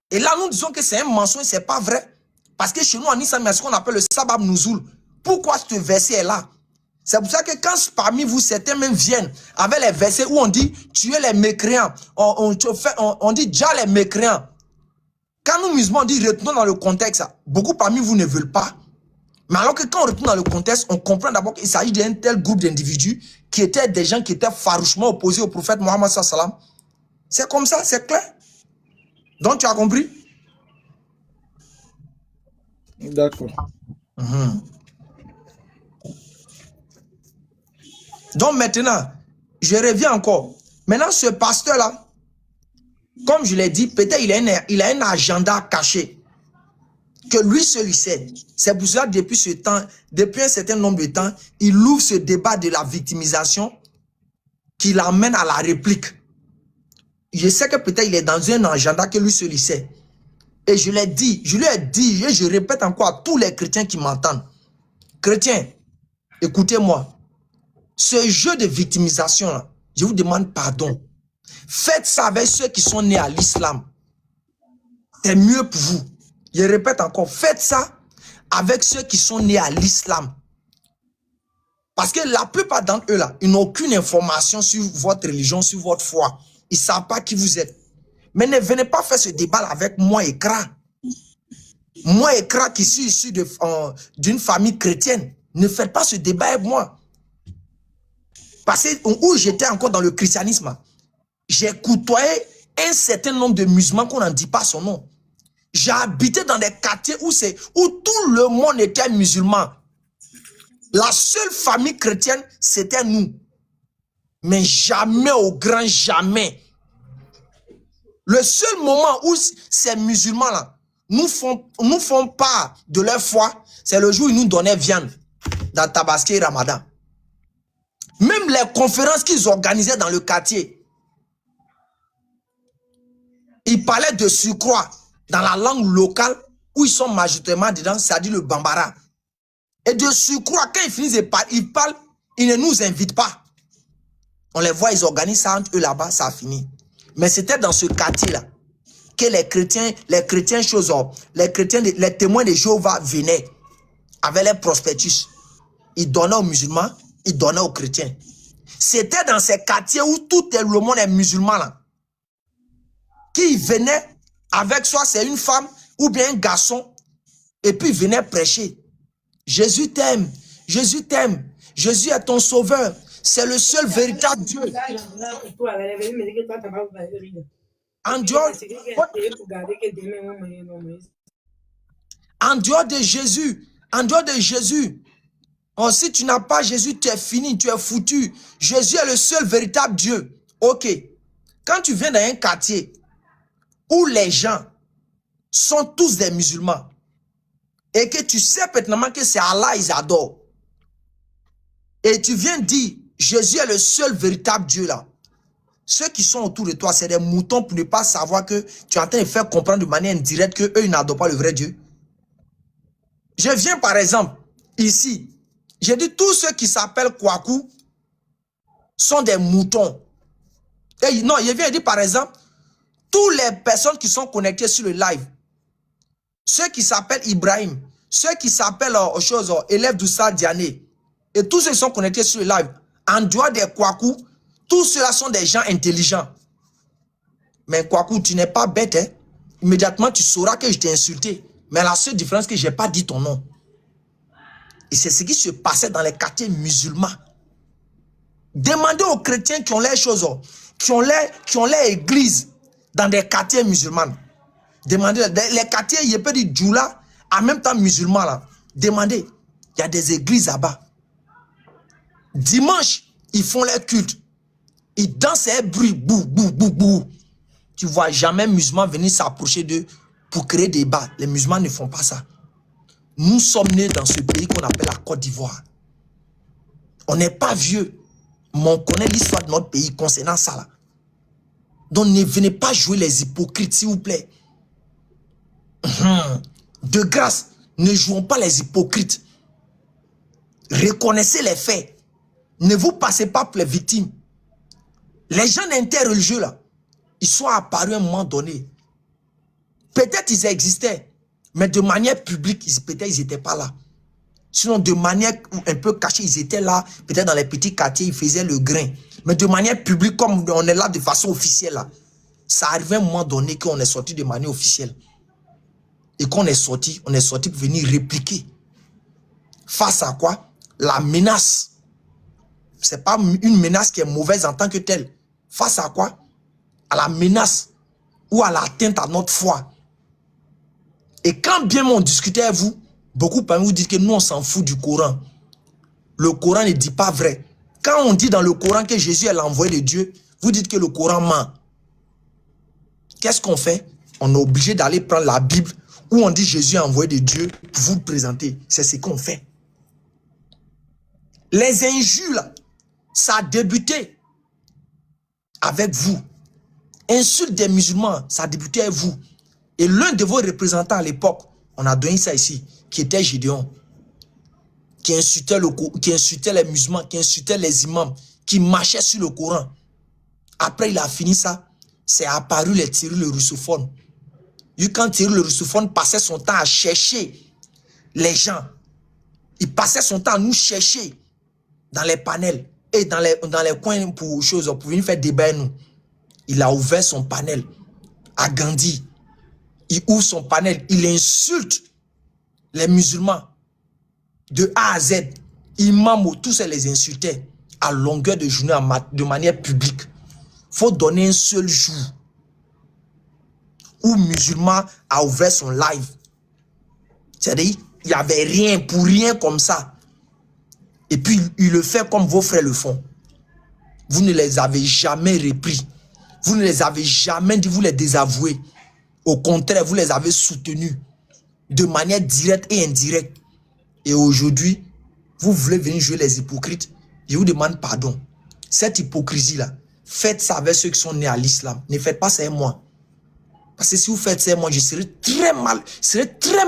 Et là, nous disons que c'est un mensonge, c'est pas vrai. Parce que chez nous, en islam, il y a ce qu'on appelle le sabab nuzul. Pourquoi ce verset est là? C'est pour ça que quand parmi vous, certains même viennent avec les versets où on dit tuer les mécréants, on dit déjà les mécréants. Quand nous musulmans dit retournons dans le contexte, beaucoup parmi vous ne veulent pas. Mais alors que quand on retourne dans le contexte, on comprend d'abord qu'il s'agit d'un tel groupe d'individus qui étaient des gens qui étaient farouchement opposés au prophète Mohammed sallam. C'est comme ça, c'est clair. Donc tu as compris? D'accord. Donc maintenant, je reviens encore. Maintenant, ce pasteur-là, comme je l'ai dit, peut-être il a un agenda caché que lui seul sait. C'est pour ça que depuis ce temps, depuis un certain nombre de temps, il ouvre ce débat de la victimisation qui l'amène à la réplique. Je sais que peut-être il est dans un agenda que lui seul sait. Et je lui ai dit, et je répète encore à tous les chrétiens qui m'entendent. Chrétiens, écoutez-moi. Ce jeu de victimisation, là, je vous demande pardon. Faites ça avec ceux qui sont nés à l'islam. C'est mieux pour vous. Je répète encore, faites ça avec ceux qui sont nés à l'islam. Parce que la plupart d'entre eux, là, ils n'ont aucune information sur votre religion, sur votre foi. Ils ne savent pas qui vous êtes. Mais ne venez pas faire ce débat là avec moi, Ekra. Moi, Ekra, qui suis issu d'une famille chrétienne. Ne faites pas ce débat avec moi. Parce que où j'étais encore dans le christianisme, j'ai côtoyé un certain nombre de musulmans qu'on n'en dit pas son nom. J'ai habité dans des quartiers où tout le monde était musulman. La seule famille chrétienne, c'était nous. Mais jamais, au grand jamais. Le seul moment où ces musulmans-là nous font part de leur foi, c'est le jour où ils nous donnaient viande dans Tabaski et Ramadan. Même les conférences qu'ils organisaient dans le quartier, ils parlaient de surcroît dans la langue locale où ils sont majoritairement dedans, c'est-à-dire le Bambara. Et de surcroît, quand ils finissent de parler, ils ne nous invitent pas. On les voit, ils organisent ça entre eux là-bas, ça a fini. Mais c'était dans ce quartier-là que les chrétiens, les témoins de Jéhovah venaient avec les prospectus. Ils donnaient aux musulmans, ils donnaient aux chrétiens. C'était dans ces quartiers où tout le monde est musulman là. Qui venait avec soit c'est une femme ou bien un garçon et puis il venait prêcher. Jésus t'aime, Jésus t'aime, Jésus est ton sauveur, c'est le seul véritable Dieu. En dehors de Jésus, Oh, si tu n'as pas Jésus, tu es fini, tu es foutu. Jésus est le seul véritable Dieu. Ok. Quand tu viens dans un quartier où les gens sont tous des musulmans et que tu sais pertinemment que c'est Allah, ils adorent, et tu viens dire, Jésus est le seul véritable Dieu là. Ceux qui sont autour de toi, c'est des moutons pour ne pas savoir que tu es en train de faire comprendre de manière indirecte qu'eux, ils n'adorent pas le vrai Dieu. Je viens par exemple, ici, j'ai dit tous ceux qui s'appellent Kwaku sont des moutons. Et non, je viens dire par exemple, toutes les personnes qui sont connectées sur le live, ceux qui s'appellent Ibrahim, ceux qui s'appellent élèves d'Oussa Diané, et tous ceux qui sont connectés sur le live, en dehors des Kwaku, tous ceux-là sont des gens intelligents. Mais Kwaku, tu n'es pas bête, hein? Immédiatement, tu sauras que je t'ai insulté. Mais la seule différence, c'est que je n'ai pas dit ton nom. Et c'est ce qui se passait dans les quartiers musulmans. Demandez aux chrétiens qui ont les choses, qui ont les églises dans des quartiers musulmans. Demandez, les quartiers, il peut dire Djoula, en même temps musulman là. Demandez, il y a des églises là-bas. Dimanche, ils font leur culte. Ils dansent un bruit, bou, bou, bou, bou. Tu ne vois jamais musulman venir s'approcher d'eux pour créer des débats. Les musulmans ne font pas ça. Nous sommes nés dans ce pays qu'on appelle la Côte d'Ivoire. On n'est pas vieux, mais on connaît l'histoire de notre pays concernant ça là. Donc ne venez pas jouer les hypocrites, s'il vous plaît. De grâce, ne jouons pas les hypocrites. Reconnaissez les faits. Ne vous passez pas pour les victimes. Les gens interreligieux là, ils sont apparus à un moment donné. Peut-être ils existaient, mais de manière publique, peut-être ils n'étaient pas là. Sinon, de manière un peu cachée, ils étaient là. Peut-être dans les petits quartiers, ils faisaient le grain. Mais de manière publique, comme on est là de façon officielle, là, ça arrivait à un moment donné qu'on est sorti de manière officielle. Et qu'on est sorti pour venir répliquer. Face à quoi? La menace. Ce n'est pas une menace qui est mauvaise en tant que telle. Face à quoi? À la menace ou à l'atteinte à notre foi. Et quand bien on discutait avec vous, beaucoup parmi vous disent que nous on s'en fout du Coran. Le Coran ne dit pas vrai. Quand on dit dans le Coran que Jésus est l'envoyé de Dieu, vous dites que le Coran ment. Qu'est-ce qu'on fait? On est obligé d'aller prendre la Bible où on dit Jésus est envoyé de Dieu pour vous le présenter. C'est ce qu'on fait. Les injures, là, ça a débuté avec vous. Insulte des musulmans, ça a débuté avec vous. Et l'un de vos représentants à l'époque, on a donné ça ici, qui était Gédéon, qui insultait les musulmans, qui insultait les imams, qui marchait sur le Coran. Après, il a fini ça, c'est apparu les Thierry le russophone. Et quand Thierry le russophone passait son temps à chercher les gens, il passait son temps à nous chercher dans les panels et dans les coins pour venir faire débat nous. Il a ouvert son panel à Gandhi. Il ouvre son panel, il insulte les musulmans de A à Z. Imam, tous les insultait à longueur de journée de manière publique. Il faut donner un seul jour où musulman a ouvert son live. C'est-à-dire, il n'y avait rien, pour rien comme ça. Et puis, il le fait comme vos frères le font. Vous ne les avez jamais repris. Vous ne les avez jamais dit, vous les désavouez. Au contraire, vous les avez soutenus de manière directe et indirecte. Et aujourd'hui, vous voulez venir jouer les hypocrites. Je vous demande pardon. Cette hypocrisie-là, faites ça avec ceux qui sont nés à l'islam. Ne faites pas ça avec moi. Parce que si vous faites ça avec moi, je serai très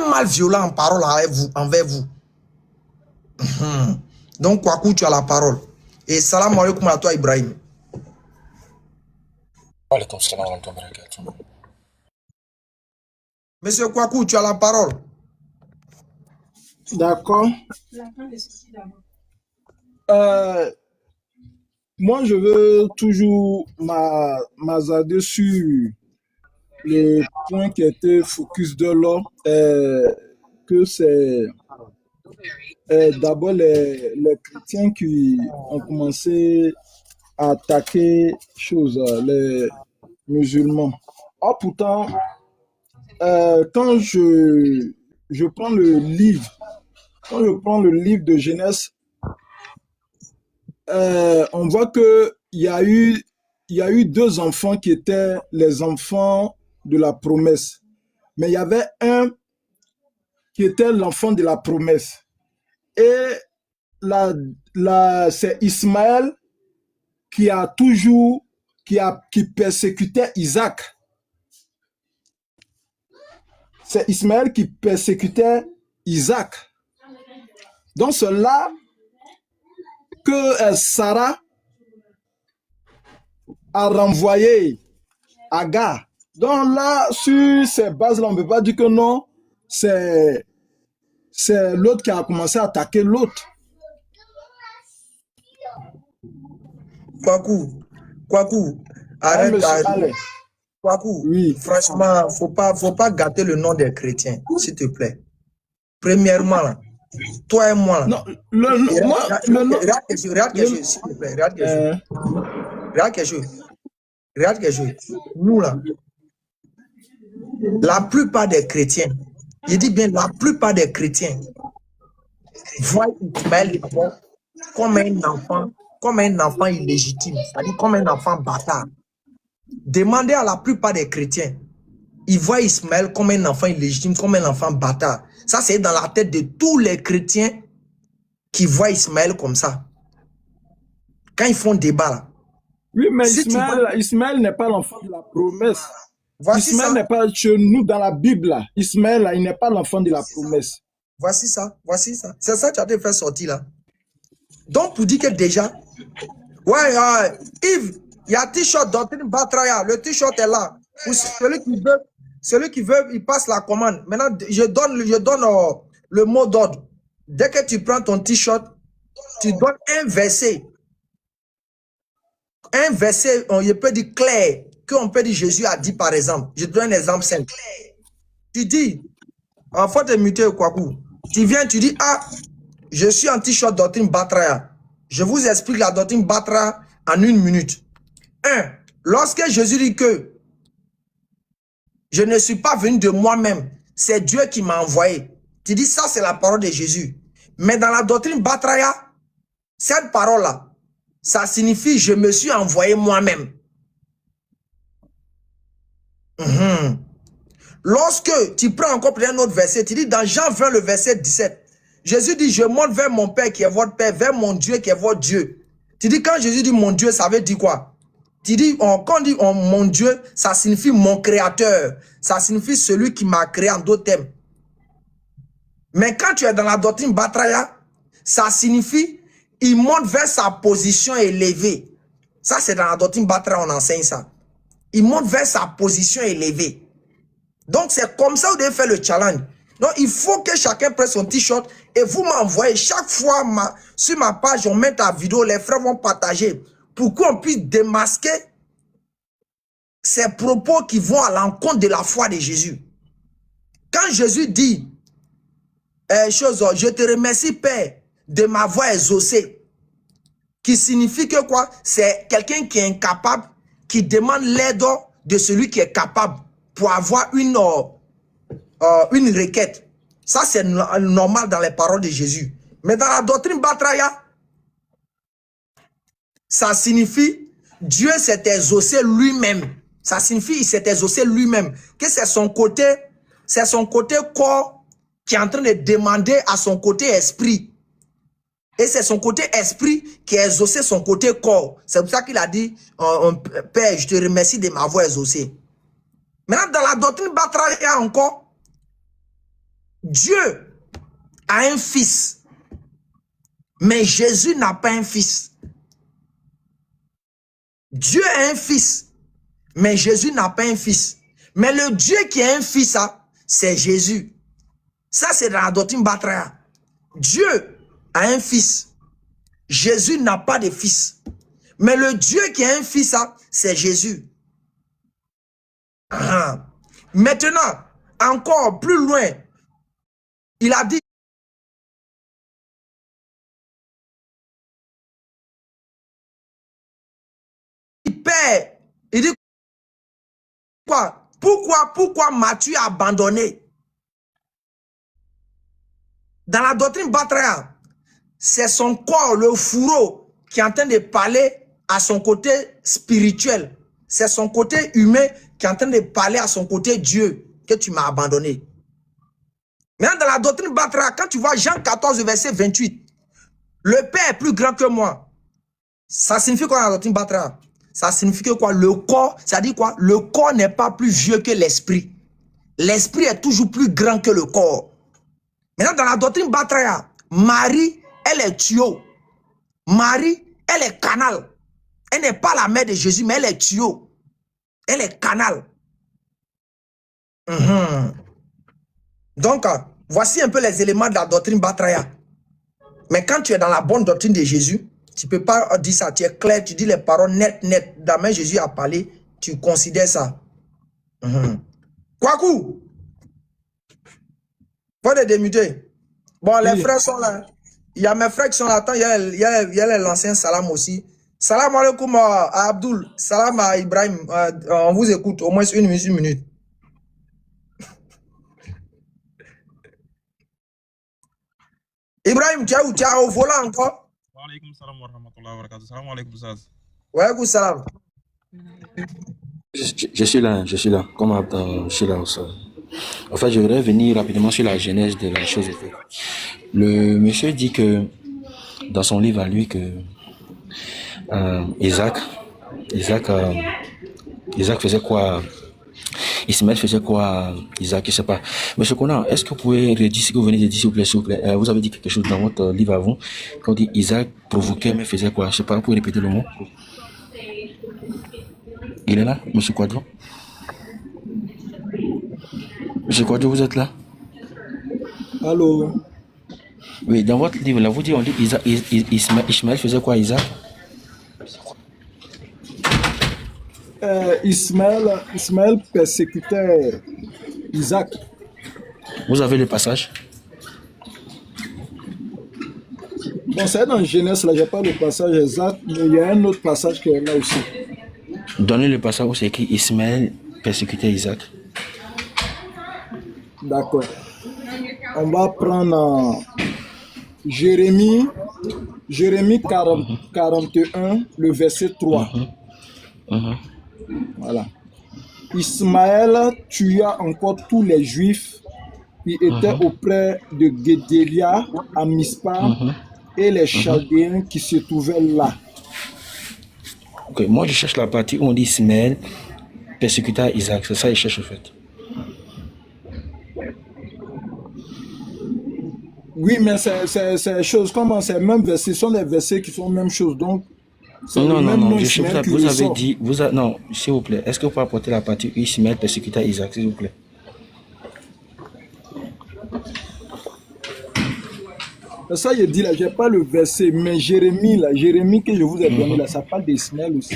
mal violent en parole envers vous. Donc, Kwaku, tu as la parole. Et salam alaikum à toi, Ibrahim. Monsieur Kwaku, tu as la parole. D'accord. Moi, je veux toujours m'azarder sur le point qui était focus de l'or, que c'est d'abord les chrétiens qui ont commencé à attaquer les musulmans. Or, pourtant, quand je prends le livre de Genèse on voit que il y a eu deux enfants qui étaient les enfants de la promesse. Mais il y avait un qui était l'enfant de la promesse. Et c'est Ismaël qui a toujours, qui persécutait Isaac. C'est Ismaël qui persécutait Isaac. Donc c'est là que Sarah a renvoyé Agar. Donc là, sur ces bases-là, on ne peut pas dire que non, c'est l'autre qui a commencé à attaquer l'autre. Kwaku, Ah, arrête, monsieur arrête. Alain. Kwaku, Oui. franchement, faut pas gâter le nom des chrétiens, s'il te plaît. Premièrement, là, toi et moi, là, Non, regarde quelque chose, s'il te plaît, regarde quelque chose. Nous, là, la plupart des chrétiens, je dis bien la plupart des chrétiens, voient Ismaël d'abord comme un enfant illégitime, c'est-à-dire comme un enfant bâtard. Demandez à la plupart des chrétiens, ils voient Ismaël comme un enfant illégitime, comme un enfant bâtard. Ça, c'est dans la tête de tous les chrétiens qui voient Ismaël comme ça. Quand ils font débat là. Oui, mais Si Ismaël n'est pas l'enfant de la promesse. Voici Ismaël ça. n'est pas chez nous dans la Bible. Là. Ismaël, là, il n'est pas l'enfant de la promesse. Voici ça. C'est ça que tu as fait sortir là. Donc, pour dire que déjà, ouais, Yves, il y a t-shirt Doctrine Batraya. Le t-shirt est là. Pour celui qui veut, il passe la commande. Maintenant, je donne le mot d'ordre. Dès que tu prends ton t-shirt, tu donnes un verset. Un verset, on peut dire clair, qu'on peut dire Jésus a dit par exemple. Je te donne un exemple simple. Tu dis, en faut te muter Kwaku. Tu viens, tu dis, ah, je suis en t-shirt Doctrine Batraya. Je vous explique la Doctrine Batraya en 1 minute. 1. Lorsque Jésus dit que je ne suis pas venu de moi-même, c'est Dieu qui m'a envoyé. Tu dis ça, c'est la parole de Jésus. Mais dans la Doctrine Batraya, cette parole-là, ça signifie je me suis envoyé moi-même. Lorsque tu prends encore un autre verset, tu dis dans Jean 20, le verset 17, Jésus dit, je monte vers mon Père qui est votre Père, vers mon Dieu qui est votre Dieu. Tu dis, quand Jésus dit mon Dieu, ça veut dire quoi? Tu dis, quand on dit mon Dieu, ça signifie mon créateur. Ça signifie celui qui m'a créé en d'autres termes. Mais quand tu es dans la doctrine Batraya, ça signifie, il monte vers sa position élevée. Ça, c'est dans la doctrine Batraya, on enseigne ça. Il monte vers sa position élevée. Donc, c'est comme ça que vous devez faire le challenge. Donc, il faut que chacun prenne son t-shirt et vous m'envoyez chaque fois sur ma page, on met ta vidéo, les frères vont partager pour qu'on puisse démasquer ces propos qui vont à l'encontre de la foi de Jésus. Quand Jésus dit, je te remercie Père de m'avoir exaucé, qui signifie que quoi? C'est quelqu'un qui est incapable, qui demande l'aide de celui qui est capable pour avoir une requête. Ça, c'est normal dans les paroles de Jésus. Mais dans la doctrine Batraya, ça signifie Dieu s'est exaucé lui-même. Ça signifie il s'est exaucé lui-même. Que c'est son côté corps qui est en train de demander à son côté esprit. Et c'est son côté esprit qui a exaucé son côté corps. C'est pour ça qu'il a dit, Père, je te remercie de m'avoir exaucé. Maintenant, dans la doctrine Batraya encore, Dieu a un fils. Mais Jésus n'a pas un fils. Dieu a un fils. Mais Jésus n'a pas un fils. Mais le Dieu qui a un fils, c'est Jésus. Ça, c'est dans la doctrine Batraya. Dieu a un fils. Jésus n'a pas de fils. Mais le Dieu qui a un fils, c'est Jésus. Maintenant, encore plus loin, il a dit, Père, il dit quoi? Pourquoi m'as-tu abandonné? Dans la doctrine Batraya, c'est son corps, le fourreau, qui est en train de parler à son côté spirituel. C'est son côté humain qui est en train de parler à son côté Dieu que tu m'as abandonné. Maintenant, dans la doctrine Batra, quand tu vois Jean 14, verset 28, le Père est plus grand que moi. Ça signifie quoi dans la doctrine Batra? Ça signifie que quoi? Le corps, ça dit quoi? Le corps n'est pas plus vieux que l'esprit. L'esprit est toujours plus grand que le corps. Maintenant, dans la doctrine Batra, Marie, elle est tuyau. Marie, elle est canal. Elle n'est pas la mère de Jésus, mais elle est tuyau. Elle est canal. Donc, voici un peu les éléments de la doctrine Batraya. Mais quand tu es dans la bonne doctrine de Jésus, tu ne peux pas dire ça. Tu es clair, tu dis les paroles nettes. Demain, Jésus a parlé, tu considères ça. Kwaku, faut les démuter. Bon, les frères sont là. Il y a mes frères qui sont là. Attends, il y a l'ancien Salam aussi. Salam alaikum à Abdul. Salam à Ibrahim. On vous écoute au moins une minute. Ibrahim, tu es où? Tu es au volant encore? Wa alaykum salam wa rahmatullahi wa barakatuh. Salam alaikum Zaz. Wa alaykum salam. Je suis là, comme je suis là aussi. En fait, je voudrais revenir rapidement sur la genèse de la chose. Le monsieur dit que, dans son livre à lui, que Isaac faisait quoi? Ismaël faisait quoi? Isaac, je sais pas. Monsieur Conan, est-ce que vous pouvez redire ce que vous venez de dire, s'il vous plaît? Vous avez dit quelque chose dans votre livre avant, quand on dit Isaac provoquait, mais faisait quoi? Je sais pas, vous pouvez répéter le mot? Il est là, monsieur Quadro? Monsieur Quadro, vous êtes là? Allô? Oui, dans votre livre, là, vous dites, on dit Ismaël faisait quoi, Isaac? Ismaël persécutait Isaac. Vous avez le passage? Bon, c'est dans Genèse, là, j'ai pas le passage exact, mais il y a un autre passage qui est là aussi. Donnez le passage où c'est écrit Ismaël persécutait Isaac. D'accord. On va prendre Jérémie 41, le verset 3. Voilà. Ismaël tua encore tous les Juifs qui étaient auprès de Guédélia à Mispa et les Chaldéens qui se trouvaient là. Ok, moi je cherche la partie où on dit Ismaël persécuta Isaac, c'est ça que je cherche en fait. Oui, mais c'est choses comment c'est même versets, ce sont des versets qui font la même chose. Donc, non, je cherche la, vous avez dit, non, s'il vous plaît, est-ce que vous pouvez apporter la partie où Ismaël persécuta Isaac, s'il vous plaît? Ça, je dis là, j'ai pas le verset, mais Jérémie que je vous ai donné là, ça parle d'Ismaël aussi.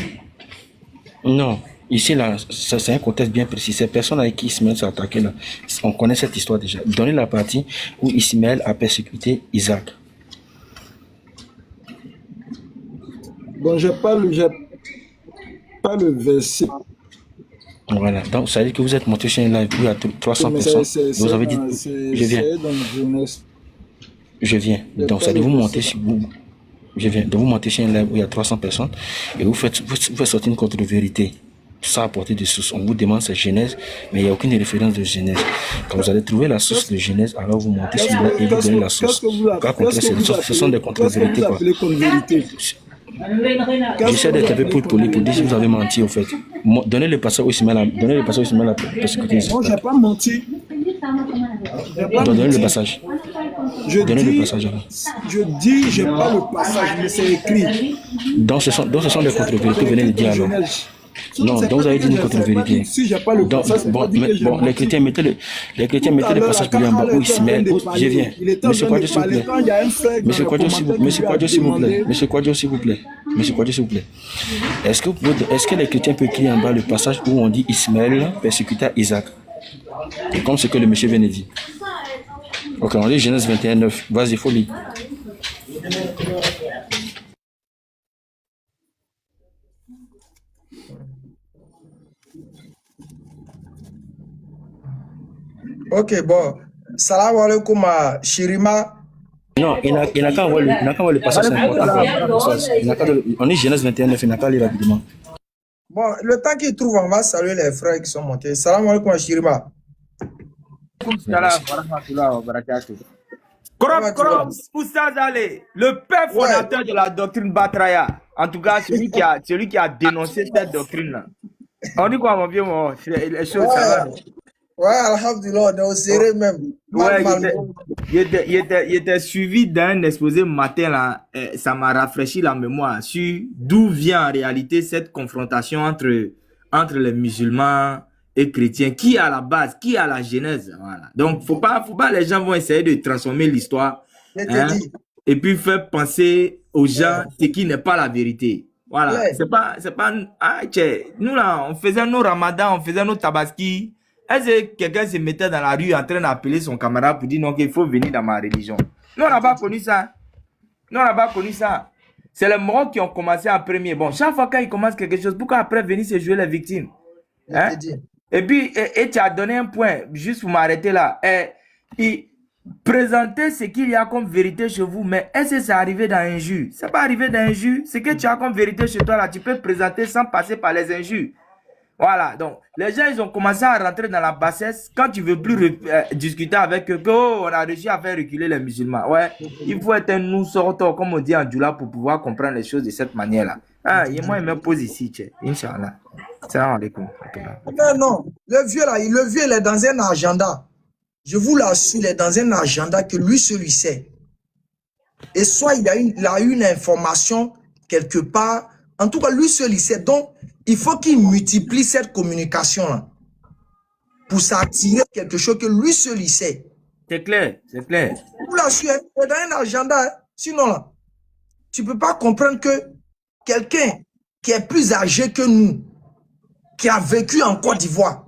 Non, ici là, c'est un contexte bien précis. Ces personnes avec qui Ismaël s'est attaqué là, on connaît cette histoire déjà. Donnez la partie où Ismaël a persécuté Isaac. Bon, j'ai pas le verset. Voilà, donc ça veut dire que vous êtes monté sur une live où il y a 300 personnes. Vous avez dit, je viens. Je viens. Donc ça veut dire vous montez sur vous. Je viens de vous monter sur une live où il y a 300 personnes et vous faites sortir une contre-vérité. Ça apporter des sources. On vous demande cette Genèse, mais il n'y a aucune référence de Genèse. Quand vous allez trouver la source de Genèse, alors vous montez sur là et vous donnez la source. Ce sont des contre-vérités. J'essaie d'être un peu plus poli pour dire si vous avez menti au fait. Donnez le passage où Ismaël a persécuté Isaac. Non, j'ai pas menti. Donnez le passage. Donnez le passage alors. Je dis, j'ai pas le passage, mais c'est écrit. Donc ce sont des contre-vérités, venez le dire alors. Non, donc vous avez dit une contre-vérité. Si j'ai pas le passage, bon, les chrétiens mettez le passage pour lui en bas où Ismaël. Je viens. Monsieur Kwadjo, s'il vous plaît. Monsieur Kwadjo, s'il vous plaît. Monsieur Kwadjo, s'il vous plaît. Est-ce que les chrétiens peuvent écrire en bas le passage où on dit Ismaël persécuta Isaac? Comme ce que le monsieur vient de dire. Ok, on lit Genèse 21, 9. Vas-y, il faut lire. Ok, bon. Salam alaikum à Shirima. Non, il n'a qu'à envoyer le passage, c'est important. On est Genèse 21, il n'a qu'à lire rapidement. Bon, le temps qu'il trouve, on va saluer les frères qui sont montés. Salam alaikum, Shiriba. Oustaz Ale, le père fondateur de la doctrine Batraya, en tout cas celui qui a dénoncé cette doctrine-là. On dit quoi, mon vieux, les choses, ça va. Ouais, alhamdulillah, on est au serré même. Il était suivi d'un exposé matin là, ça m'a rafraîchi la mémoire sur d'où vient en réalité cette confrontation entre les musulmans et chrétiens, qui est à la base, qui est à la genèse. Voilà. Donc, faut pas, les gens vont essayer de transformer l'histoire et puis faire penser aux gens ce qui n'est pas la vérité. Voilà, c'est pas, nous là, on faisait nos ramadans, on faisait nos tabaski. Est-ce que quelqu'un se mettait dans la rue en train d'appeler son camarade pour dire non, qu'il faut venir dans ma religion? Nous, on n'a pas connu ça. C'est les morts qui ont commencé en premier. Bon, chaque fois qu'ils commencent quelque chose, pourquoi après venir se jouer les victimes? Hein? Et puis, et tu as donné un point, juste pour m'arrêter là. Présenter ce qu'il y a comme vérité chez vous, mais est-ce que c'est arrivé dans un jus? C'est pas arrivé dans un jus. Ce que tu as comme vérité chez toi là, tu peux présenter sans passer par les injures. Voilà, donc les gens ils ont commencé à rentrer dans la bassesse. Quand tu veux plus discuter avec eux, on a réussi à faire reculer les musulmans. Ouais, il faut être un nous sortons, comme on dit en Djoula, pour pouvoir comprendre les choses de cette manière-là. Ah, et moi, il me pose ici, Inch'Allah. Salam alaikum. Non, le vieux là, il est dans un agenda. Je vous l'assure, il est dans un agenda que lui seul lui sait. Et soit il a eu une information quelque part. En tout cas, lui seul il sait. Donc, il faut qu'il multiplie cette communication-là pour s'attirer quelque chose que lui seul il sait. C'est clair, c'est clair. Vous l'assure, il est dans un agenda. Hein. Sinon, là, tu ne peux pas comprendre que quelqu'un qui est plus âgé que nous, qui a vécu en Côte d'Ivoire,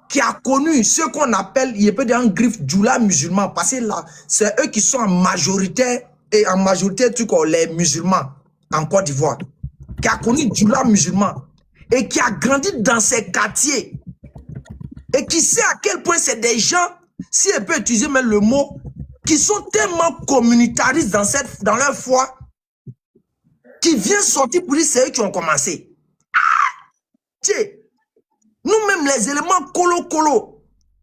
qui a connu ce qu'on appelle, il peut dire un griffe djoula musulman, parce que là, c'est eux qui sont en majorité, et en majorité, les musulmans en Côte d'Ivoire, qui a connu djoula musulman, et qui a grandi dans ces quartiers, et qui sait à quel point c'est des gens, si elle peut utiliser même le mot, qui sont tellement communautaristes dans leur foi, qui viennent sortir pour dire c'est eux qui ont commencé. Nous-mêmes, les éléments colo,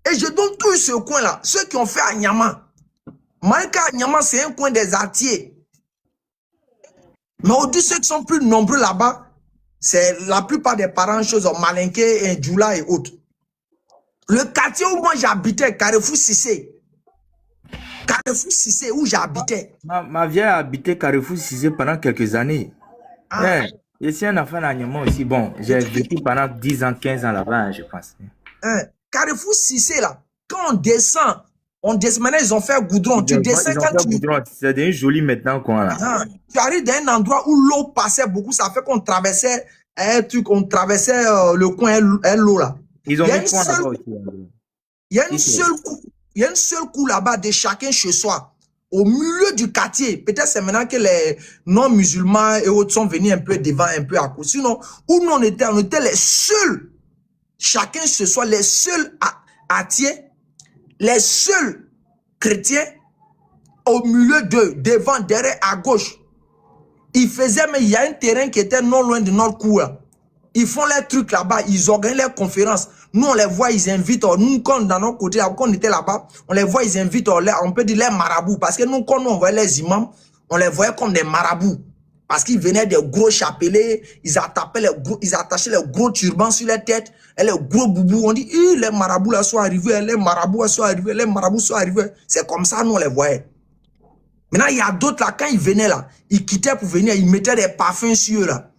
et je donne tout ce coin-là, ceux qui ont fait à Nyama. Malika à Nyama, c'est un coin des Artiers. Mais au-dessus, ceux qui sont plus nombreux là-bas, c'est la plupart des parents, choses Malinké, et Djoula et autres. Le quartier où moi j'habitais, Carrefour Cissé. Carrefour Cissé, où j'habitais. Ma vieille a habité Carrefour Cissé pendant quelques années. Je suis un enfant d'Agnement aussi. Bon, j'ai vécu pendant 10 ans, 15 ans là-bas, je pense. Carrefour Cissé, là, quand on descend, maintenant ils ont fait goudron. Tu descends quand tu... C'est devenu joli maintenant, quoi. Là. Tu arrives dans un endroit où l'eau passait beaucoup, ça fait qu'on traversait un truc, on traversait le coin, l'eau là. Ils ont mis quoi là-bas aussi. Il y a une seule cour là-bas de chacun chez soi. Au milieu du quartier, peut-être c'est maintenant que les non-musulmans et autres sont venus un peu devant, un peu à côté. Sinon, où nous on était les seuls, chacun chez soi, les seuls attiers, les seuls chrétiens au milieu d'eux, devant, derrière, à gauche. Ils faisaient, mais il y a un terrain qui était non loin de notre cour. Ils font leurs trucs là-bas, ils organisent leurs conférences. Nous, on les voit, ils invitent, nous, quand dans notre côté, quand on était là-bas, on les voit, ils invitent, on peut dire les marabouts. Parce que nous, quand on voyait les imams, on les voyait comme des marabouts. Parce qu'ils venaient des gros chapelets, ils attachaient les gros turbans sur les têtes, et les gros boubous. On dit, les marabouts là sont arrivés, les marabouts sont arrivés, les marabouts sont arrivés. C'est comme ça, nous, on les voyait. Maintenant, il y a d'autres là, quand ils venaient là, ils quittaient pour venir, ils mettaient des parfums sur eux là.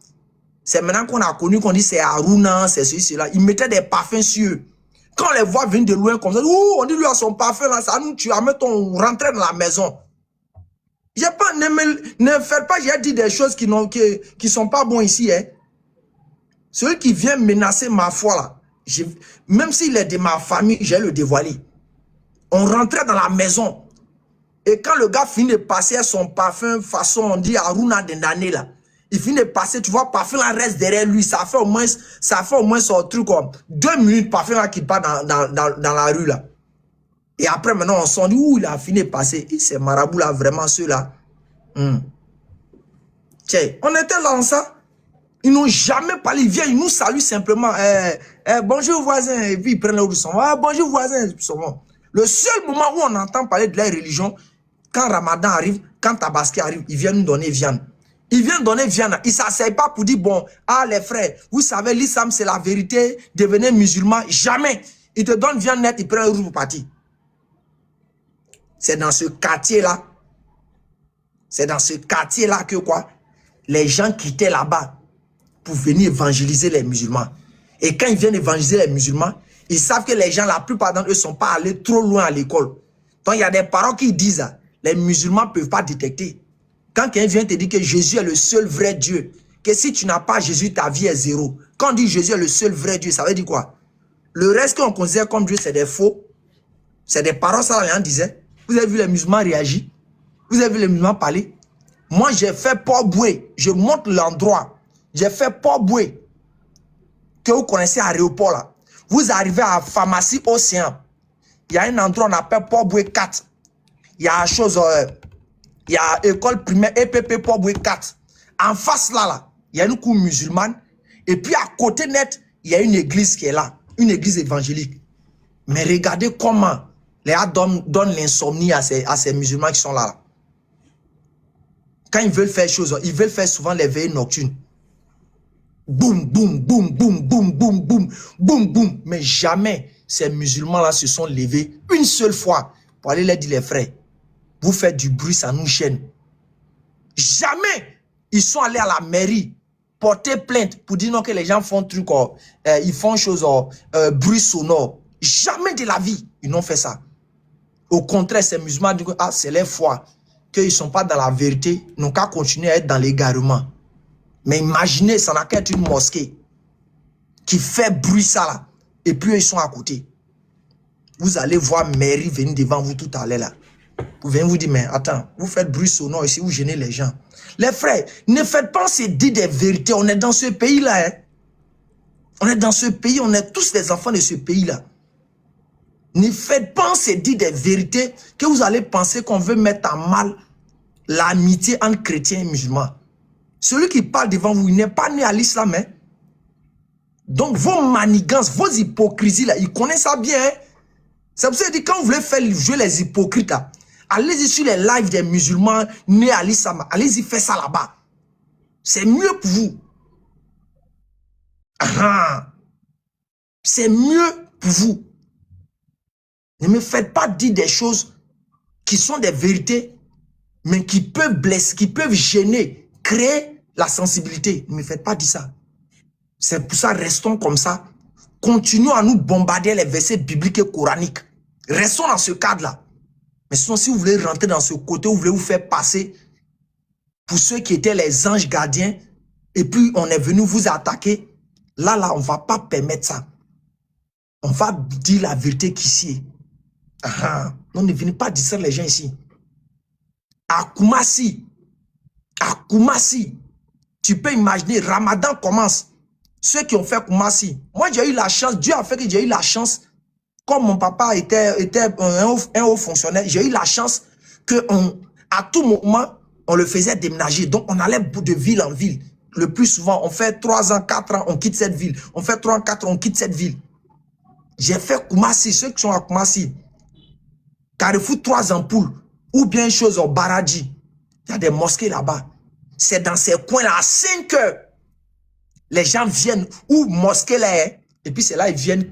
C'est maintenant qu'on a connu qu'on dit c'est Aruna, c'est ceci, cela. Ils mettaient des parfums sur eux. Quand on les voit venir de loin comme ça, on dit lui a son parfum là, ça nous tue, on rentrait dans la maison. Ne faites pas, j'ai dit des choses qui sont pas bonnes ici. Hein. Celui qui vient menacer ma foi là, même s'il est de ma famille, j'ai le dévoilé. On rentrait dans la maison. Et quand le gars finit de passer son parfum, façon on dit Aruna Dendane là, il finit de passer, tu vois, parfum là reste derrière lui. Ça fait au moins son truc comme 2 minutes, parfum là qui part dans la rue là. Et après, maintenant, on s'en dit, où il a fini de passer. Ces marabouts-là, vraiment, ceux-là. Tiens, on était là en ça. Ils n'ont jamais parlé. Ils viennent, ils nous saluent simplement. Bonjour, voisin. Et puis, ils prennent leur son. Bonjour, voisin. Le seul moment où on entend parler de leur religion, quand Ramadan arrive, quand Tabaski arrive, ils viennent nous donner viande. Ils viennent donner viande. Ils ne s'asseyent pas pour dire, bon, les frères, vous savez, l'islam, c'est la vérité. Devenez musulman. Jamais. Ils te donnent viande nette, ils prennent le route pour partir. C'est dans ce quartier-là. C'est dans ce quartier-là que quoi? Les gens quittaient là-bas pour venir évangéliser les musulmans. Et quand ils viennent évangéliser les musulmans, ils savent que les gens, la plupart d'entre eux, ne sont pas allés trop loin à l'école. Donc, il y a des parents qui disent, les musulmans ne peuvent pas détecter. Quand quelqu'un vient te dire que Jésus est le seul vrai Dieu, que si tu n'as pas Jésus, ta vie est zéro. Quand on dit Jésus est le seul vrai Dieu, ça veut dire quoi? Le reste qu'on considère comme Dieu, c'est des faux. C'est des paroles, ça, on disait. Vous avez vu les musulmans réagir? Vous avez vu les musulmans parler? Moi, j'ai fait Port-Boué. Je montre l'endroit. J'ai fait Port-Boué. Que vous connaissez à l'aéroport là. Vous arrivez à Pharmacie Océan. Il y a un endroit, on appelle Port-Boué 4. Il y a chose, il y a école primaire EPP Port-Boué 4. En face là, il y a une cour musulmane. Et puis à côté net, il y a une église qui est là. Une église évangélique. Mais regardez comment les gars donnent l'insomnie à ces musulmans qui sont là. Quand ils veulent faire chose, ils veulent faire souvent les veillées nocturnes. Boum, boum, boum, boum, boum, boum, boum, boum, boum. Mais jamais ces musulmans-là se sont levés une seule fois pour aller leur dire, les frères, vous faites du bruit, ça nous gêne. Jamais ils sont allés à la mairie porter plainte pour dire non que les gens font truc, ils font chose, bruit sonore. Jamais de la vie, ils n'ont fait ça. Au contraire, ces musulmans disent que c'est leur foi, qu'ils ne sont pas dans la vérité, ils n'ont qu'à continuer à être dans l'égarement. Mais imaginez, ça n'a qu'à être une mosquée qui fait bruit ça là. Et puis ils sont à côté. Vous allez voir mairie venir devant vous tout à l'heure là. Vous venez vous dire, mais attends, vous faites bruit sonore ici, vous gênez les gens. Les frères, ne faites pas se dire des vérités. On est dans ce pays là. Hein. On est dans ce pays, on est tous des enfants de ce pays là. Ne faites pas se dire des vérités que vous allez penser qu'on veut mettre en mal l'amitié entre chrétiens et musulmans. Celui qui parle devant vous, il n'est pas né à l'islam. Hein? Donc, vos manigances, vos hypocrisies, là, ils connaissent ça bien. Hein? C'est pour ça que quand vous voulez faire jouer les hypocrites, allez-y sur les lives des musulmans nés à l'islam. Allez-y faire ça là-bas. C'est mieux pour vous. C'est mieux pour vous. Ne me faites pas dire des choses qui sont des vérités, mais qui peuvent blesser, qui peuvent gêner, créer la sensibilité. Ne me faites pas dire ça. C'est pour ça, restons comme ça. Continuons à nous bombarder les versets bibliques et coraniques. Restons dans ce cadre-là. Mais sinon, si vous voulez rentrer dans ce côté, vous voulez vous faire passer pour ceux qui étaient les anges gardiens, et puis on est venu vous attaquer, là, on ne va pas permettre ça. On va dire la vérité qu'ici. Non, ne venez pas distraire les gens ici. À Koumassi, tu peux imaginer, Ramadan commence. Ceux qui ont fait Koumassi, moi j'ai eu la chance, Dieu a fait que j'ai eu la chance, comme mon papa était un haut fonctionnaire, j'ai eu la chance que à tout moment, on le faisait déménager. Donc on allait de ville en ville. Le plus souvent, on fait 3 ans, 4 ans, on quitte cette ville. On fait 3 ans, 4 ans, on quitte cette ville. J'ai fait Koumassi, ceux qui sont à Koumassi. Carrefour 3 ampoules, ou bien une chose au Baradji. Il y a des mosquées là-bas. C'est dans ces coins-là, à 5 heures. Les gens viennent, ou mosquée là, hein, et puis c'est là, ils viennent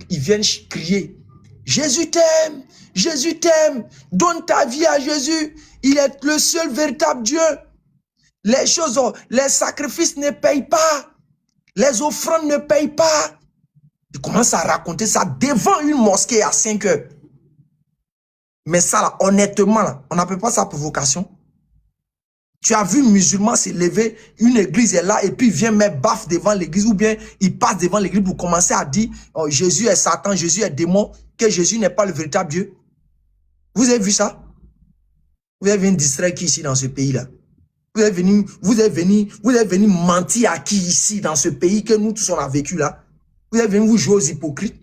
crier. Jésus t'aime, donne ta vie à Jésus. Il est le seul véritable Dieu. Les choses, les sacrifices ne payent pas. Les offrandes ne payent pas. Ils commencent à raconter ça devant une mosquée à 5 heures. Mais ça, là, honnêtement, là, on n'appelle pas ça provocation. Tu as vu un musulman se lever, une église est là, et puis il vient mettre baffe devant l'église, ou bien il passe devant l'église pour commencer à dire oh, Jésus est Satan, Jésus est démon, que Jésus n'est pas le véritable Dieu. Vous avez vu ça? Vous avez venu distraire qui ici dans ce pays-là? Vous avez venu mentir à qui ici dans ce pays que nous tous on a vécu là? Vous avez venu vous jouer aux hypocrites?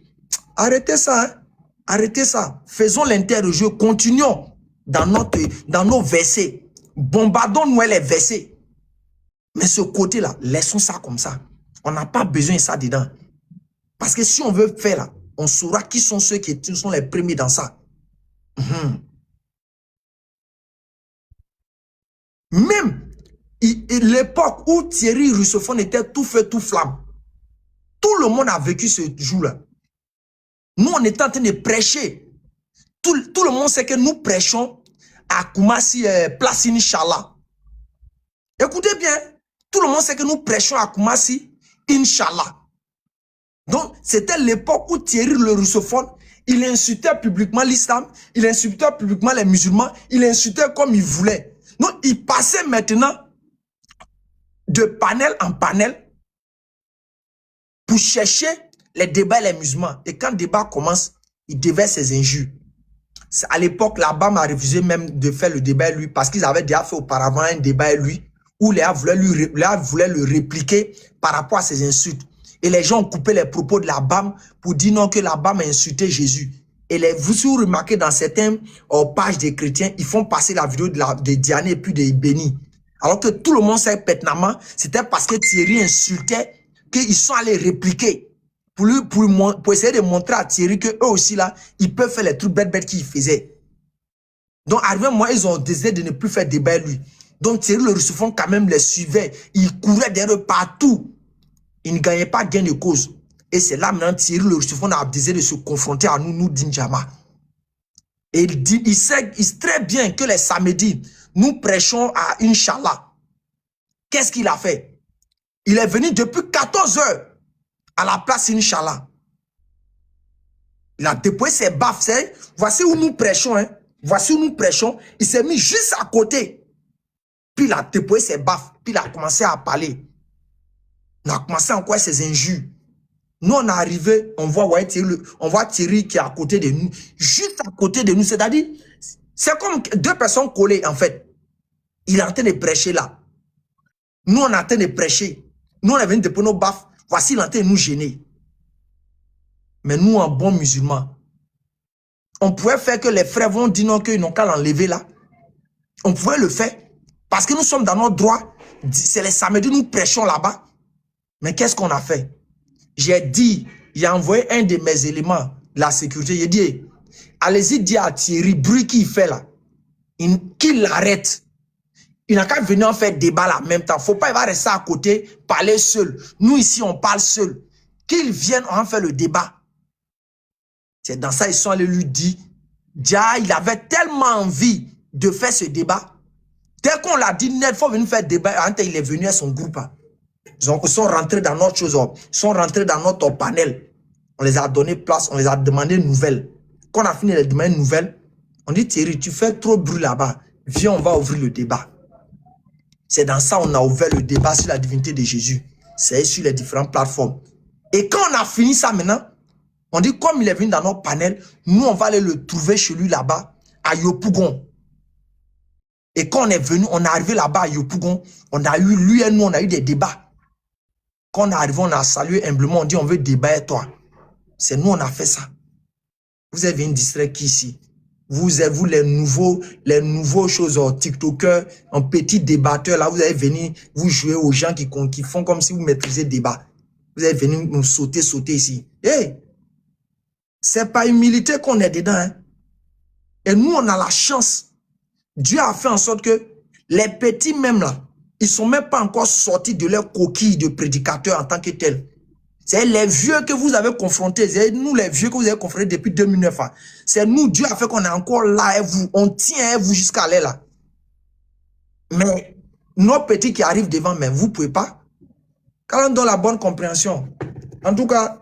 Arrêtez ça, hein? Arrêtez ça. Faisons l'interjeu. Continuons dans nos versets. Bombardons-nous les versets. Mais ce côté-là, laissons ça comme ça. On n'a pas besoin de ça dedans. Parce que si on veut faire là, on saura qui sont ceux qui sont les premiers dans ça. Même l'époque où Thierry Russophone était tout feu, tout flamme, tout le monde a vécu ce jour-là. Nous, on est en train de prêcher. Tout le monde sait que nous prêchons à Koumassi, place Inch'Allah. Écoutez bien, tout le monde sait que nous prêchons à Koumassi, Inch'Allah. Donc, c'était l'époque où Thierry le Russophone, il insultait publiquement l'islam, il insultait publiquement les musulmans, il insultait comme il voulait. Donc, il passait maintenant de panel en panel pour chercher les débats et les musulmans. Et quand le débat commence, il déverse ses injures. À l'époque, la BAM a refusé même de faire le débat lui parce qu'ils avaient déjà fait auparavant un débat lui où Léa voulait le répliquer par rapport à ses insultes. Et les gens ont coupé les propos de la BAM pour dire non que la BAM a insulté Jésus. Et vous remarquez dans certaines pages des chrétiens, ils font passer la vidéo de Diane et puis de Béni. Alors que tout le monde sait pertinemment, c'était parce que Thierry insultait qu'ils sont allés répliquer. Pour essayer de montrer à Thierry qu'eux aussi là, ils peuvent faire les trucs bêtes qu'ils faisaient. Donc arrivé moi, ils ont décidé de ne plus faire débat lui. Donc Thierry le Russophone quand même les suivait. Il courait derrière eux partout. Il ne gagnait pas gain de cause. Et c'est là maintenant Thierry le Russophone a décidé de se confronter à nous Dinjama. Et il sait très bien que les samedis, nous prêchons à Inch'Allah. Qu'est-ce qu'il a fait? Il est venu depuis 14 heures à la place Inch'Allah. Il a déployé ses baffes. Voici où nous prêchons. Hein. Voici où nous prêchons. Il s'est mis juste à côté. Puis il a déployé ses baffes. Puis il a commencé à parler. On a commencé encore ses injures. Nous, on est arrivé, on voit Thierry qui est à côté de nous. Juste à côté de nous. C'est-à-dire, c'est comme deux personnes collées, en fait. Il est en train de prêcher là. Nous, on est en train de prêcher. Nous, on est venu de prendre nos baffes. Voici, il est en train de nous gêner. Mais nous, en bons musulmans, on pouvait faire que les frères vont dire non, qu'ils n'ont qu'à l'enlever là. On pouvait le faire. Parce que nous sommes dans notre droit. C'est les samedis, nous prêchons là-bas. Mais qu'est-ce qu'on a fait? J'ai dit, j'ai envoyé un de mes éléments, la sécurité. J'ai dit, allez-y dire à Thierry, bruit qu'il fait là, qu'il l'arrête. Il n'a qu'à venir en faire débat là en même temps. Faut pas, il va rester à côté, parler seul. Nous ici, on parle seul. Qu'il vienne en faire le débat. C'est dans ça, ils sont allés lui dire, Dia, il avait tellement envie de faire ce débat. Dès qu'on l'a dit, il faut venir faire débat. Il est venu à son groupe. Ils sont rentrés dans notre chose, ils sont rentrés dans notre panel. On les a donné place, on les a demandé une nouvelle. Quand on a fini de les demander une nouvelle, on dit Thierry, tu fais trop bruit là-bas. Viens, on va ouvrir le débat. C'est dans ça qu'on a ouvert le débat sur la divinité de Jésus. C'est sur les différentes plateformes. Et quand on a fini ça maintenant, on dit comme il est venu dans notre panel, nous on va aller le trouver chez lui là-bas, à Yopougon. Et quand on est venu, on est arrivé là-bas à Yopougon, on a eu, lui et nous, on a eu des débats. Quand on est arrivé, on a salué humblement, on dit on veut débattre avec toi. C'est nous, on a fait ça. Vous avez une distraire qui ici? Vous avez les nouveaux choses, TikTokers, un petit débatteur, là, vous allez venir, vous jouer aux gens qui font comme si vous maîtrisez le débat. Vous allez venir nous sauter ici. Hey! C'est pas humilité qu'on est dedans, hein. Et nous, on a la chance. Dieu a fait en sorte que les petits même là, ils sont même pas encore sortis de leur coquille de prédicateur en tant que tel. C'est les vieux que vous avez confrontés. C'est nous les vieux que vous avez confrontés depuis 2009. Hein. C'est nous, Dieu a fait qu'on est encore là et vous, on tient vous jusqu'à là, là. Mais nos petits qui arrivent devant, mais vous pouvez pas. Quand on donne la bonne compréhension. En tout cas,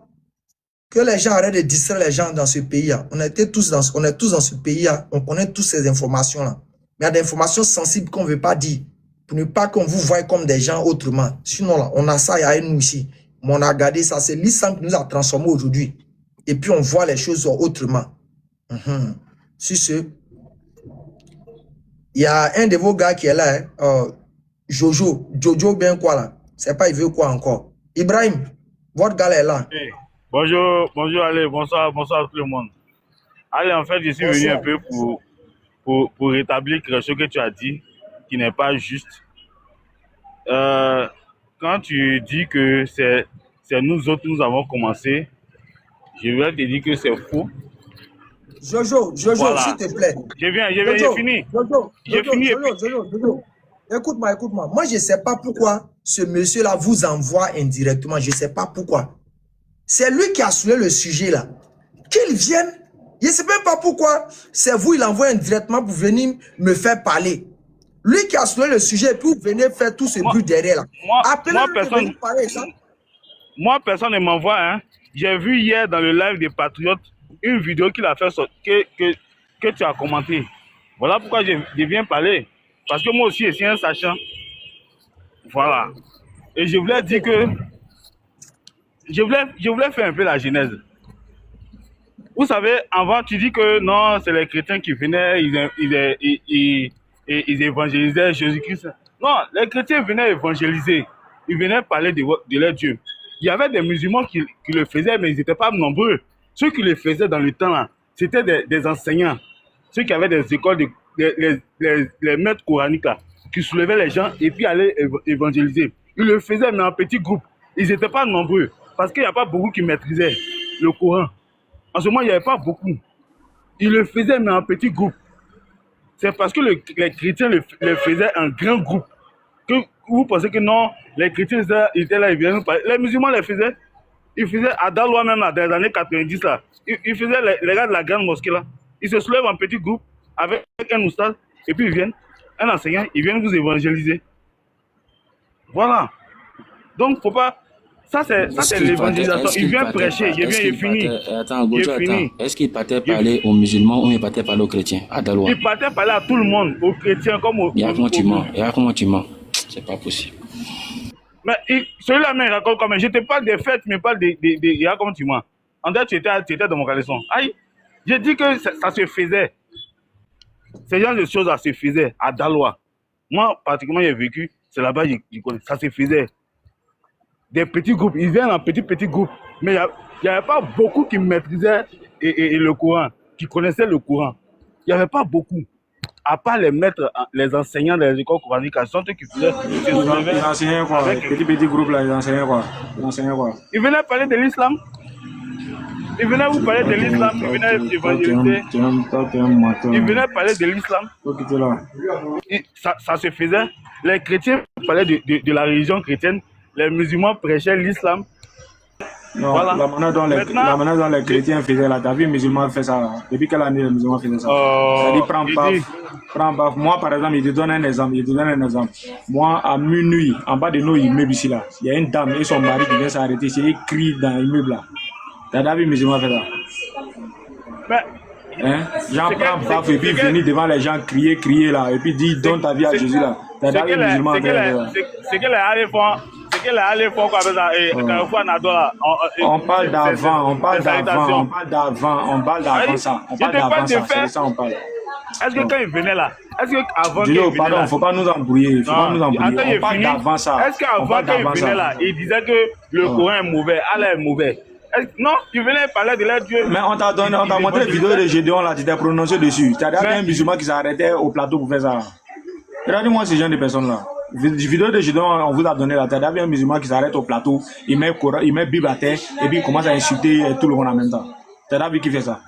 que les gens arrêtent de distraire les gens dans ce pays. Hein. On est tous dans ce pays. Hein. On connaît toutes ces informations-là. Mais il y a des informations sensibles qu'on ne veut pas dire. Pour ne pas qu'on vous voie comme des gens autrement. Sinon, là, on a ça, il y a nous ici. Mais on a gardé ça. C'est l'islam qui nous a transformés aujourd'hui. Et puis, on voit les choses autrement. Sur ce, il y a un de vos gars qui est là. Hein, Jojo bien quoi là? C'est pas, il veut quoi encore? Ibrahim, votre gars est là. Hey, bonjour, allez, bonsoir tout le monde. Allez, en fait, je suis venu un peu pour rétablir quelque chose que tu as dit, qui n'est pas juste. Quand tu dis que c'est nous autres, nous avons commencé, je vais te dire que c'est faux. Jojo, Voilà. s'il te plaît. J'ai fini. Jojo. Écoute-moi. Moi, je ne sais pas pourquoi ce monsieur-là vous envoie indirectement. Je ne sais pas pourquoi. C'est lui qui a soulevé le sujet là. Qu'il vienne. Je ne sais même pas pourquoi. C'est vous, il envoie indirectement pour venir me faire parler. Lui qui a soulevé le sujet et puis vous venez faire tout ce bruit derrière là. Moi, personne ne m'envoie. Hein. J'ai vu hier dans le live des Patriotes une vidéo qu'il a fait que tu as commenté. Voilà pourquoi je viens parler. Parce que moi aussi, je suis un sachant. Voilà. Et je voulais dire que je voulais faire un peu la genèse. Vous savez, avant, tu dis que non, c'est les chrétiens qui venaient, ils évangélisaient Jésus-Christ. Non, les chrétiens venaient évangéliser. Ils venaient parler de leur Dieu. Il y avait des musulmans qui le faisaient, mais ils n'étaient pas nombreux. Ceux qui le faisaient dans le temps, là, c'était des enseignants. Ceux qui avaient des écoles, les maîtres coraniques, là, qui soulevaient les gens et puis allaient évangéliser. Ils le faisaient, mais en petits groupes. Ils n'étaient pas nombreux. Parce qu'il n'y a pas beaucoup qui maîtrisaient le Coran. En ce moment, il n'y avait pas beaucoup. Ils le faisaient, mais en petits groupes. C'est parce que les chrétiens le faisaient en grand groupe. Que vous pensez que non, les chrétiens étaient là, ils viennent parler. Les musulmans les faisaient. Ils faisaient à Daloa même, là, dans les années 90, là. Ils faisaient les gars de la grande mosquée, là. Ils se soulèvent en petits groupes avec un oustaz, et puis ils viennent, un enseignant, ils viennent vous évangéliser. Voilà. Donc, faut pas... Ça, c'est l'évangélisation. Il vient prêcher. Il finit. Attends. Est-ce qu'il partait parler aux musulmans ou il partait parler aux chrétiens à Daloa? Il partait parler à tout le monde, aux chrétiens comme aux... Il y a comment tu mens. C'est pas possible. Mais celui-là, il raconte quand même. Je te parle des fêtes, mais pas des... Il y a comment tu mens. En fait, tu étais dans mon caleçon. Aïe, j'ai dit que ça se faisait. Ces genre de choses, ça se faisait à Daloa. Moi, pratiquement, j'ai vécu. C'est là-bas, je connais. Ça se faisait. Des petits groupes, ils viennent en petits groupes, mais il n'y avait pas beaucoup qui maîtrisaient et le Coran, qui connaissaient le Coran. Il n'y avait pas beaucoup. À part les maîtres, les enseignants des écoles coraniques, ce sont eux qui faisaient. Ils enseignaient quoi? Les petits groupes là, ils enseignaient quoi? Ils venaient parler de l'islam. Ils venaient vous parler de l'islam, ils venaient évangéliser. Ils venaient parler de l'islam. Ça se faisait. Les chrétiens parlaient de la religion chrétienne. Les musulmans prêchaient l'islam. Non, voilà. la manière dont les chrétiens faisaient là, t'as vu les musulmans fait ça là. Depuis quelle année les musulmans faisaient ça? C'est-à-dire, prends baf. Moi, par exemple, il te donne un exemple. Moi, à minuit, en bas de nos immeubles ici là, il y a une dame et son mari qui vient s'arrêter. C'est écrit dans l'immeuble là. T'as vu les musulmans fait ça? Mais, Jean prend baf et puis venir devant les gens crier là et puis dire donne ta vie à Jésus là. C'est qu'elle est allée fort. C'est qu'elle est allée fort quoi avec ça. On parle d'avant, on parle d'avant ça. C'est ça on parle. Est-ce que quand il venait là, est-ce qu'avant qu'il venait là, faut pas nous embrouiller, on parle d'avant ça. Est-ce qu'avant quand il venait là, il disait que le Coran est mauvais, Allah est mauvais? Non, tu venais parler de leur Dieu. Mais on t'a montré la vidéo de Gédéon là, tu t'es prononcé dessus. Tu as dit un musulman qui s'arrêtait au plateau pour faire ça. Regardez-moi ces gens de personnes là. Vidéo de Gédéon, on vous a donné là. Tu as vu un musulman qui s'arrête au plateau, il met Bible à terre et puis il commence à insulter tout le monde en même temps. Tu as vu qui fait ça?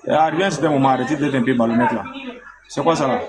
Arrivé à un certain moment, arrêtez d'être un peu ballonnette là. C'est quoi ça là?